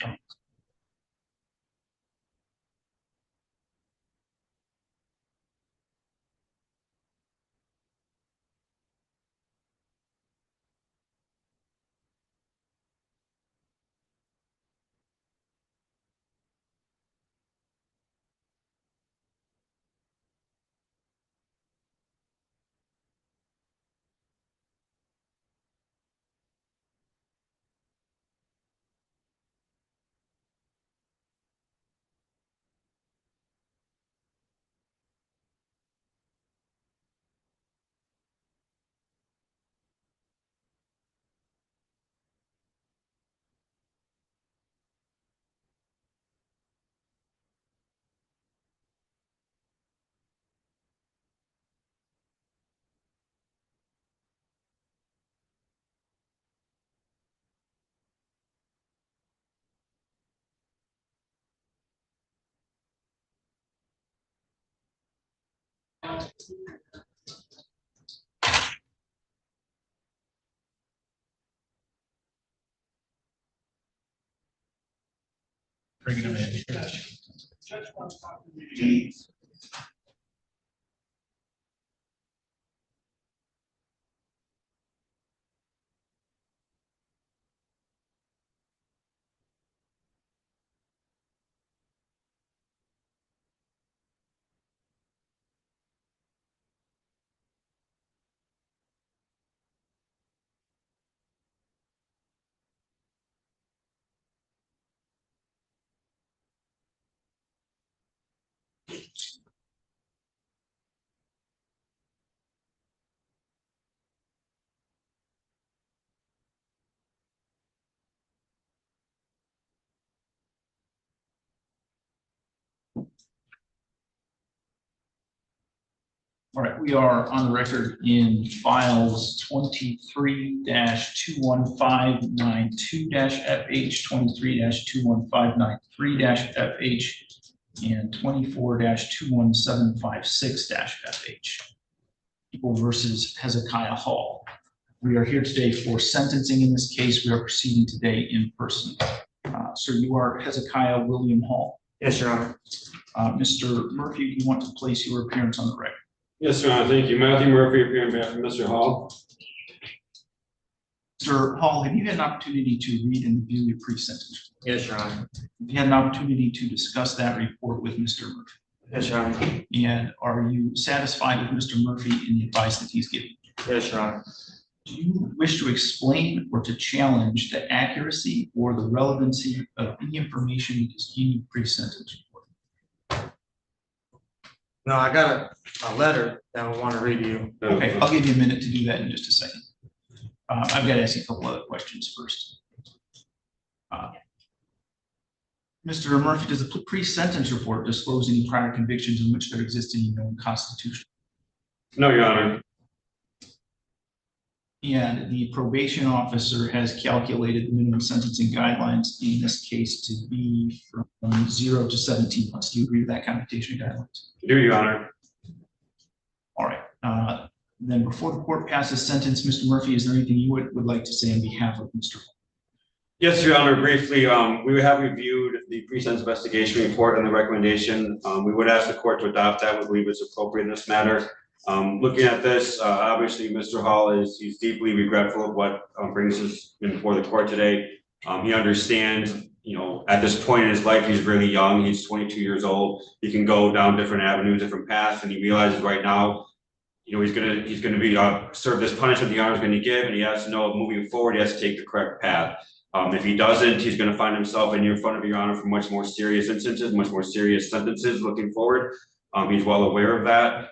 [SPEAKER 11] Bringing them in. All right, we are on the record in files 23-21592-FH, 23-21593-FH, and 24-21756-FH. People versus Hezekiah Hall. We are here today for sentencing in this case. We are proceeding today in person. Sir, you are Hezekiah William Hall.
[SPEAKER 10] Yes, Your Honor.
[SPEAKER 11] Mr. Murphy, do you want to place your appearance on the record?
[SPEAKER 8] Yes, Your Honor, thank you. Matthew Murphy, appearing on behalf of Mr. Hall.
[SPEAKER 11] Mr. Hall, have you had an opportunity to read and review your pre-sentence?
[SPEAKER 10] Yes, Your Honor.
[SPEAKER 11] Have you had an opportunity to discuss that report with Mr. Murphy?
[SPEAKER 10] Yes, Your Honor.
[SPEAKER 11] And are you satisfied with Mr. Murphy in the advice that he's giving?
[SPEAKER 10] Yes, Your Honor.
[SPEAKER 11] Do you wish to explain or to challenge the accuracy or the relevancy of any information that is in your pre-sentence report?
[SPEAKER 12] No, I got a letter that I want to read you.
[SPEAKER 11] Okay, I'll give you a minute to do that in just a second. I've got to ask you a couple other questions first. Mr. Murphy, does the pre-sentence report disclose any prior convictions in which there exists any known constitutional?
[SPEAKER 8] No, Your Honor.
[SPEAKER 11] And the probation officer has calculated the minimum sentencing guidelines in this case to be from 0 to 17 months. Do you agree with that computation guidelines?
[SPEAKER 8] I do, Your Honor.
[SPEAKER 11] All right. Then before the court passes sentence, Mr. Murphy, is there anything you would like to say on behalf of Mr. Hall?
[SPEAKER 8] Yes, Your Honor, briefly, we have reviewed the pre-sentence investigation report and the recommendation. We would ask the court to adopt that. We believe it's appropriate in this matter. Looking at this, obviously, Mr. Hall he's deeply regretful of what brings us before the court today. He understands, at this point in his life, he's really young. He's 22 years old. He can go down different avenues, different paths, and he realizes right now, he's gonna be serve this punishment the Honor is going to give, and he has to know moving forward, he has to take the correct path. If he doesn't, he's going to find himself in front of Your Honor for much more serious instances, much more serious sentences looking forward. He's well aware of that.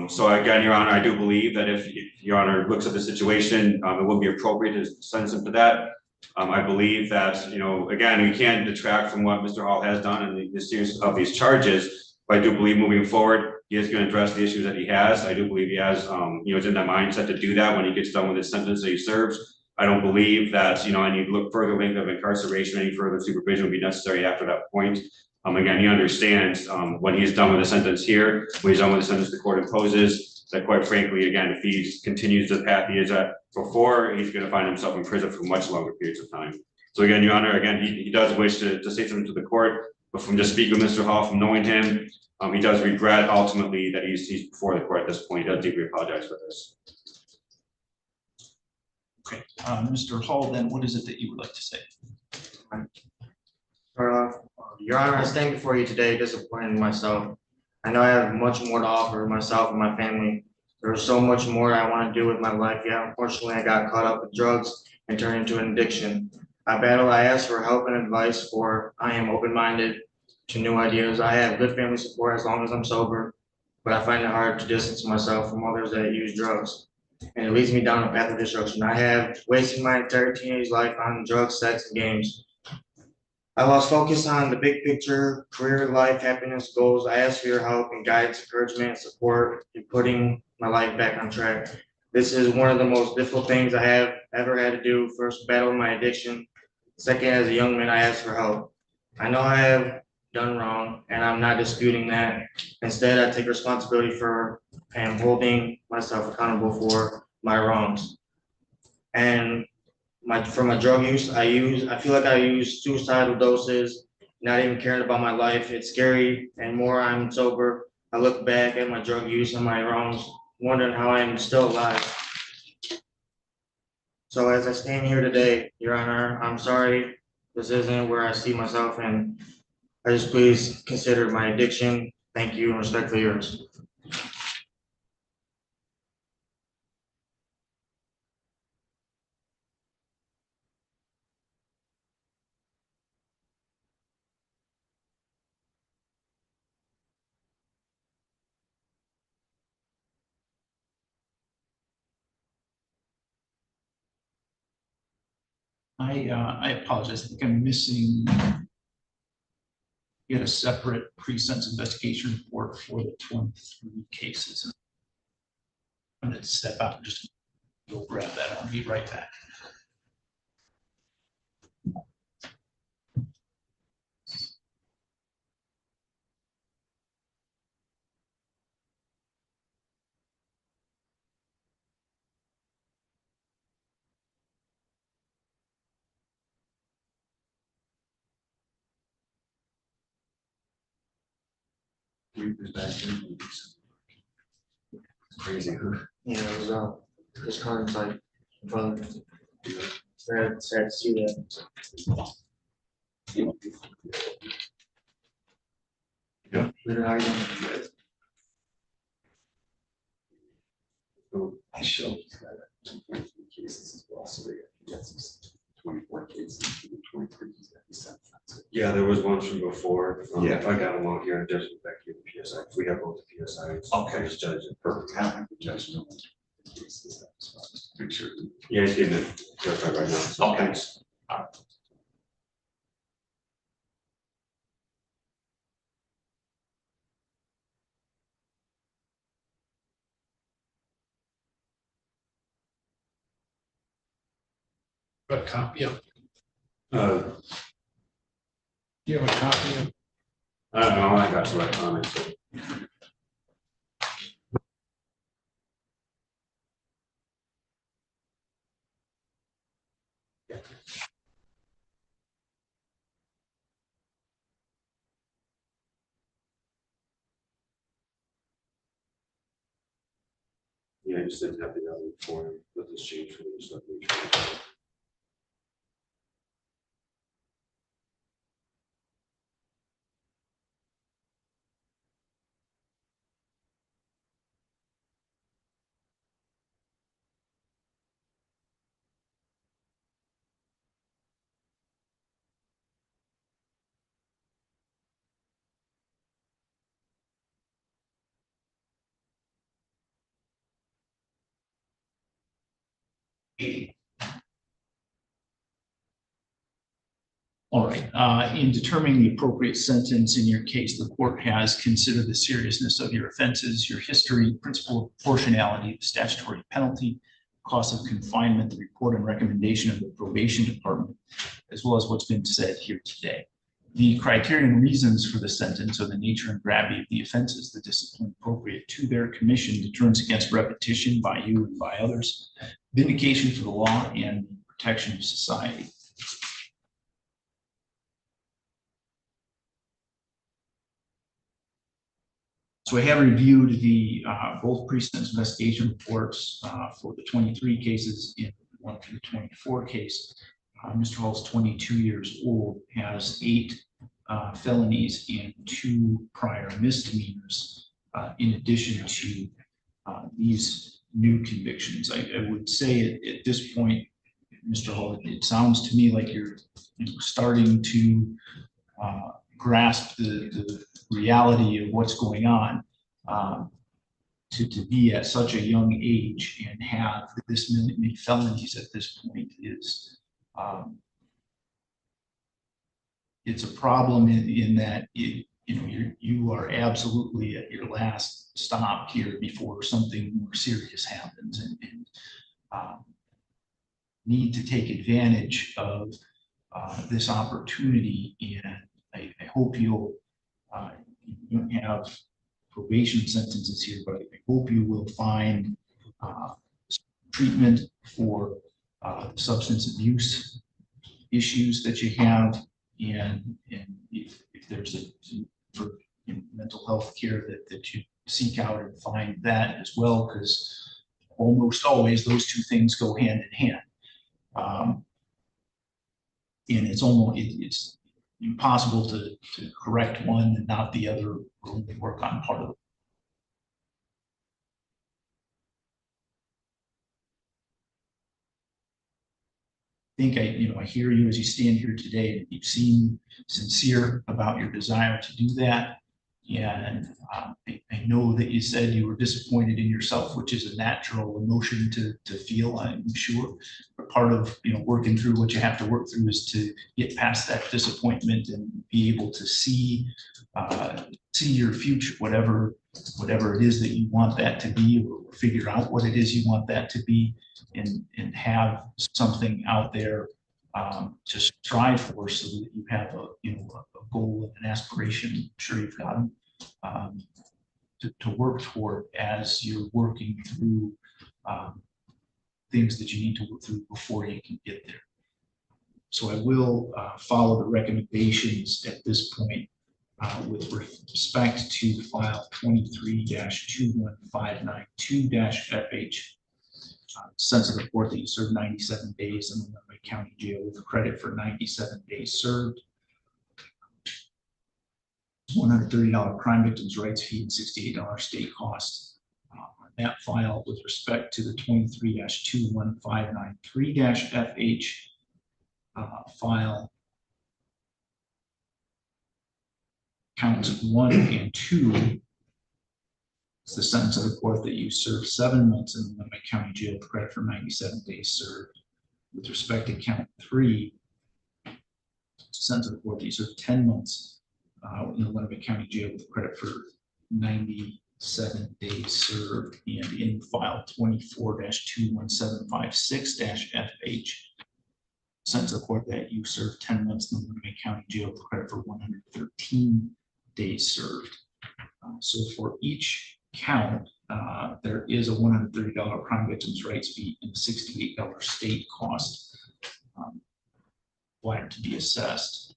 [SPEAKER 8] So again, Your Honor, I do believe that if Your Honor looks at the situation, it would be appropriate to sentence him to that. I believe that, again, we can't detract from what Mr. Hall has done and the seriousness of these charges, but I do believe moving forward, he is going to address the issues that he has. I do believe he has, is in that mindset to do that when he gets done with his sentence that he serves. I don't believe that, any further length of incarceration, any further supervision would be necessary after that point. Again, he understands when he's done with the sentence here, when he's done with the sentence the court imposes, that quite frankly, again, if he continues the path he is at before, he's going to find himself in prison for much longer periods of time. So again, Your Honor, again, he does wish to say something to the court, but from just speaking with Mr. Hall, from knowing him, he does regret ultimately that he's before the court at this point. He does deeply apologize for this.
[SPEAKER 11] Okay, Mr. Hall, then what is it that you would like to say?
[SPEAKER 12] Start off, Your Honor, I stand before you today disappointed in myself. I know I have much more to offer myself and my family. There's so much more I want to do with my life. Yeah, unfortunately, I got caught up with drugs and turned into an addiction. I asked for help and advice, for I am open-minded to new ideas. I have good family support as long as I'm sober, but I find it hard to distance myself from others that use drugs. And it leads me down a path of destruction. I have wasted my entire teenage life on drugs, sex, and games. I lost focus on the big picture, career, life, happiness, goals. I ask for your help and guidance, encouragement, and support in putting my life back on track. This is one of the most difficult things I have ever had to do. First, battling my addiction. Second, as a young man, I ask for help. I know I have done wrong, and I'm not disputing that. Instead, I take responsibility for and holding myself accountable for my wrongs. And for my drug use, I feel like I use suicidal doses, not even caring about my life. It's scary, and more I'm sober, I look back at my drug use and my wrongs, wondering how I'm still alive. So as I stand here today, Your Honor, I'm sorry this isn't where I see myself, and I just please consider my addiction. Thank you, and respectfully yours.
[SPEAKER 11] I apologize. I think I'm missing. You had a separate pre-sentence investigation report for the 23 cases. I'm going to step out and just go grab that. I'll be right back.
[SPEAKER 10] Crazy.
[SPEAKER 12] Yeah, it was his car inside in front of me. Sad to see that.
[SPEAKER 10] Yeah.
[SPEAKER 12] Later, how are you doing?
[SPEAKER 10] I show. cases as well, so he has these 24 cases, 23 he's got these sentences.
[SPEAKER 8] Yeah, there was one from before.
[SPEAKER 10] Yeah.
[SPEAKER 8] I got them all here. There's back here, the PSI. We have both the PSIs.
[SPEAKER 10] Okay.
[SPEAKER 8] Just judge it.
[SPEAKER 10] Perfect. I don't have the judgment. Cases, so I'll just make sure.
[SPEAKER 8] Yeah, he's getting it verified right now. So
[SPEAKER 10] Okay.
[SPEAKER 8] thanks.
[SPEAKER 7] Got a copy of,
[SPEAKER 8] Uh,
[SPEAKER 7] do you have a copy of?
[SPEAKER 8] I don't know. I got some electronics. So. Yeah, I just didn't have the other form with this change for the stuff.
[SPEAKER 11] All right, in determining the appropriate sentence in your case, the court has considered the seriousness of your offenses, your history, principle of proportionality, the statutory penalty, cost of confinement, the report and recommendation of the probation department, as well as what's been said here today. The criteria and reasons for the sentence or the nature and gravity of the offenses, the discipline appropriate to their commission, deterrence against repetition by you and by others, vindication for the law, and protection of society. So I have reviewed the both pre-sentence investigation reports for the 23 cases in one through 24 case. Mr. Hall's 22 years old, has 8 felonies and 2 prior misdemeanors, in addition to these new convictions. I would say at this point, Mr. Hall, it sounds to me like you're starting to grasp the reality of what's going on. To be at such a young age and have this many felonies at this point is it's a problem in that you are absolutely at your last stop here before something more serious happens, and need to take advantage of this opportunity. And I hope you don't have probation sentences here, but I hope you will find treatment for substance abuse issues that you have, and if there's for mental health care that you seek out and find that as well, because almost always those two things go hand in hand. And it's impossible to correct one and not the other, or only work on part of it. I think I hear you as you stand here today. You seem sincere about your desire to do that. And I know that you said you were disappointed in yourself, which is a natural emotion to feel, I'm sure. But part of working through what you have to work through is to get past that disappointment and be able to see your future, whatever it is that you want that to be, or figure out what it is you want that to be, and have something out there to strive for, so that you have a goal and an aspiration. I'm sure you've got them to work toward as you're working through things that you need to work through before you can get there. So I will follow the recommendations at this point with respect to file 23-21592-FH. Sense of report that you served 97 days in the Illinois County Jail with credit for 97 days served. $130 crime victims' rights fee and $68 state costs. that file with respect to the 23-21593-FH file. Counts 1 and 2. It's the sentence of the court that you serve 7 months in the Lenawee County Jail with credit for 97 days served. With respect to count 3, it's the sentence of the court that you serve 10 months in the Lenawee County Jail with credit for 97 days served. And in file 24-21756-FH, sentence of the court that you serve 10 months in the Lenawee County Jail with credit for 113 days served. So for each count, there is a $130 crime victims' rights fee and a $68 state cost required to be assessed.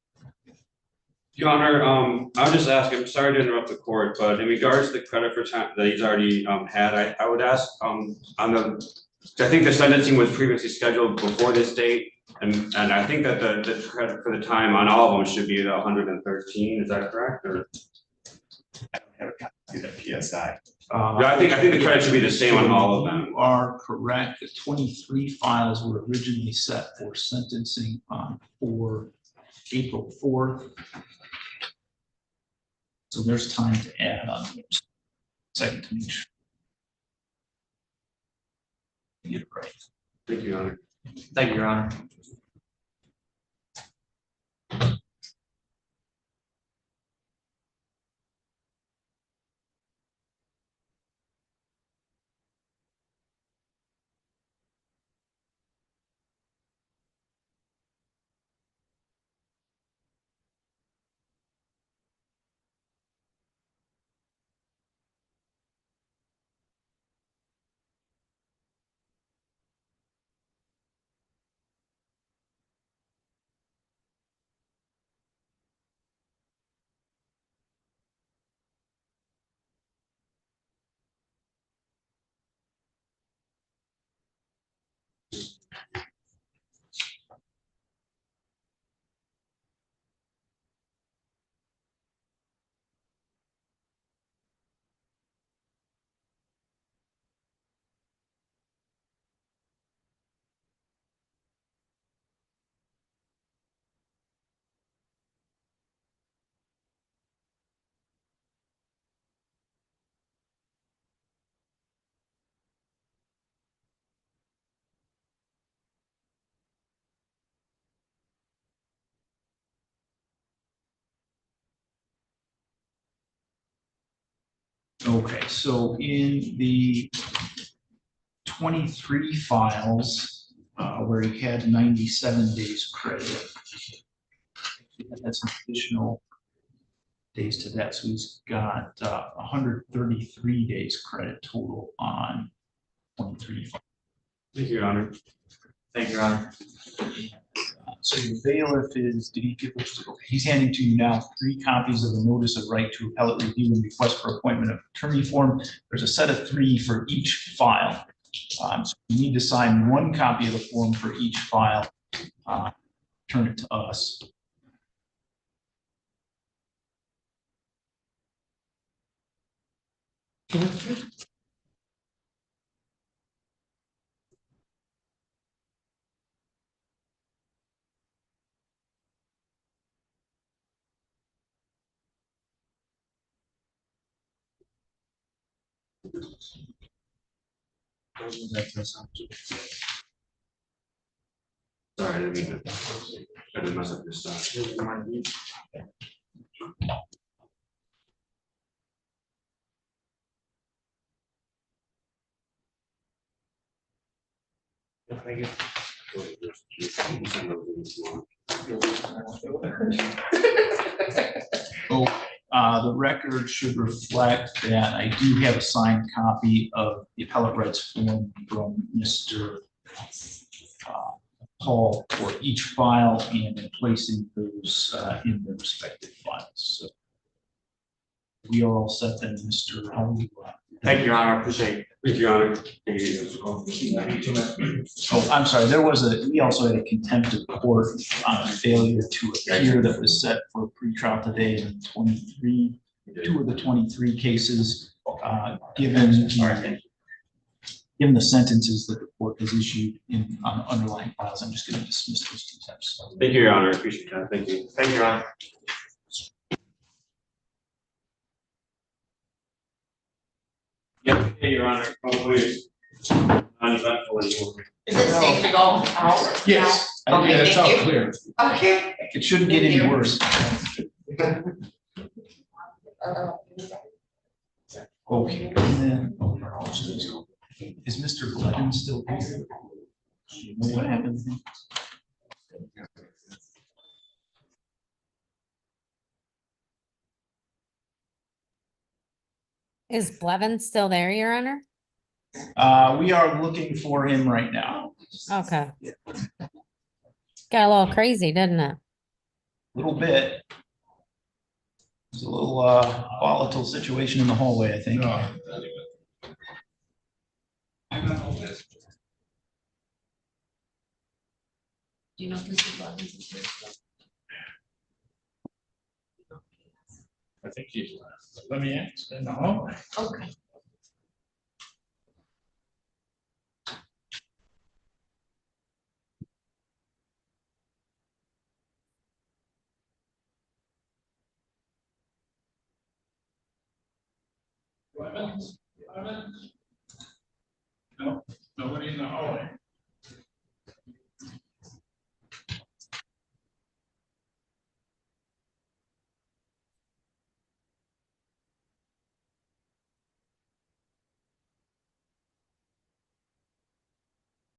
[SPEAKER 8] Your Honor, I'll just ask, I'm sorry to interrupt the court, but in regards to the credit for time that he's already had, I would ask on the, I think the sentencing was previously scheduled before this date, and I think that the credit for the time on all of them should be at 113. Is that correct? Or?
[SPEAKER 10] I don't have a copy of that PSI.
[SPEAKER 8] Yeah, I think the credit should be the same on all of them.
[SPEAKER 11] You are correct. The 23 files were originally set for sentencing for April 4th. So there's time to add on those. Second to make sure. Get it right.
[SPEAKER 8] Thank you, Your Honor.
[SPEAKER 12] Thank you, Your Honor.
[SPEAKER 11] Okay, so in the 23 files where he had 97 days credit, that's an additional days to that. So he's got 133 days credit total on 23 files.
[SPEAKER 8] Thank you, Your Honor.
[SPEAKER 12] Thank you, Your Honor.
[SPEAKER 11] So the bailiff is, did he give those? Okay, he's handing to you now 3 copies of the notice of right to appellate review and request for appointment of attorney form. There's a set of 3 for each file. So you need to sign 1 copy of the form for each file. Turn it to us.
[SPEAKER 8] Sorry, I didn't mean to. I didn't mess up your stuff.
[SPEAKER 12] Thank you.
[SPEAKER 11] The record should reflect that I do have a signed copy of the appellate rights form from Mr. Hall for each file and in placing those in their respective files. So we are all set then, Mr. Hall.
[SPEAKER 12] Thank you, Your Honor. I appreciate it.
[SPEAKER 8] Thank you, Your Honor.
[SPEAKER 11] Oh, I'm sorry. We also had a contempt of court on a failure to appear that was set for pretrial today in 2 of the 23 cases. Given Given the sentences that the court has issued on the underlying files, I'm just going to dismiss those contempt.
[SPEAKER 8] Thank you, Your Honor. I appreciate that. Thank you.
[SPEAKER 12] Thank you, Your Honor.
[SPEAKER 8] Yeah, Your Honor, probably uneventful anymore.
[SPEAKER 13] Is it safe to go out?
[SPEAKER 11] Yes.
[SPEAKER 13] Okay,
[SPEAKER 11] Yeah, it's
[SPEAKER 13] thank
[SPEAKER 11] all
[SPEAKER 13] you.
[SPEAKER 11] clear.
[SPEAKER 13] Okay.
[SPEAKER 11] It shouldn't get any worse. Okay, and then, is Mr. Glenn still here? What happened?
[SPEAKER 14] Is Blevin still there, Your Honor?
[SPEAKER 11] We are looking for him right now.
[SPEAKER 14] Okay. Got a little crazy, didn't it?
[SPEAKER 11] Little bit. There's a little volatile situation in the hallway, I think.
[SPEAKER 13] Do you know if Mr. Blevins is here?
[SPEAKER 10] I think he's left. Let me ask. No.
[SPEAKER 13] Okay.
[SPEAKER 10] No, nobody in the hallway.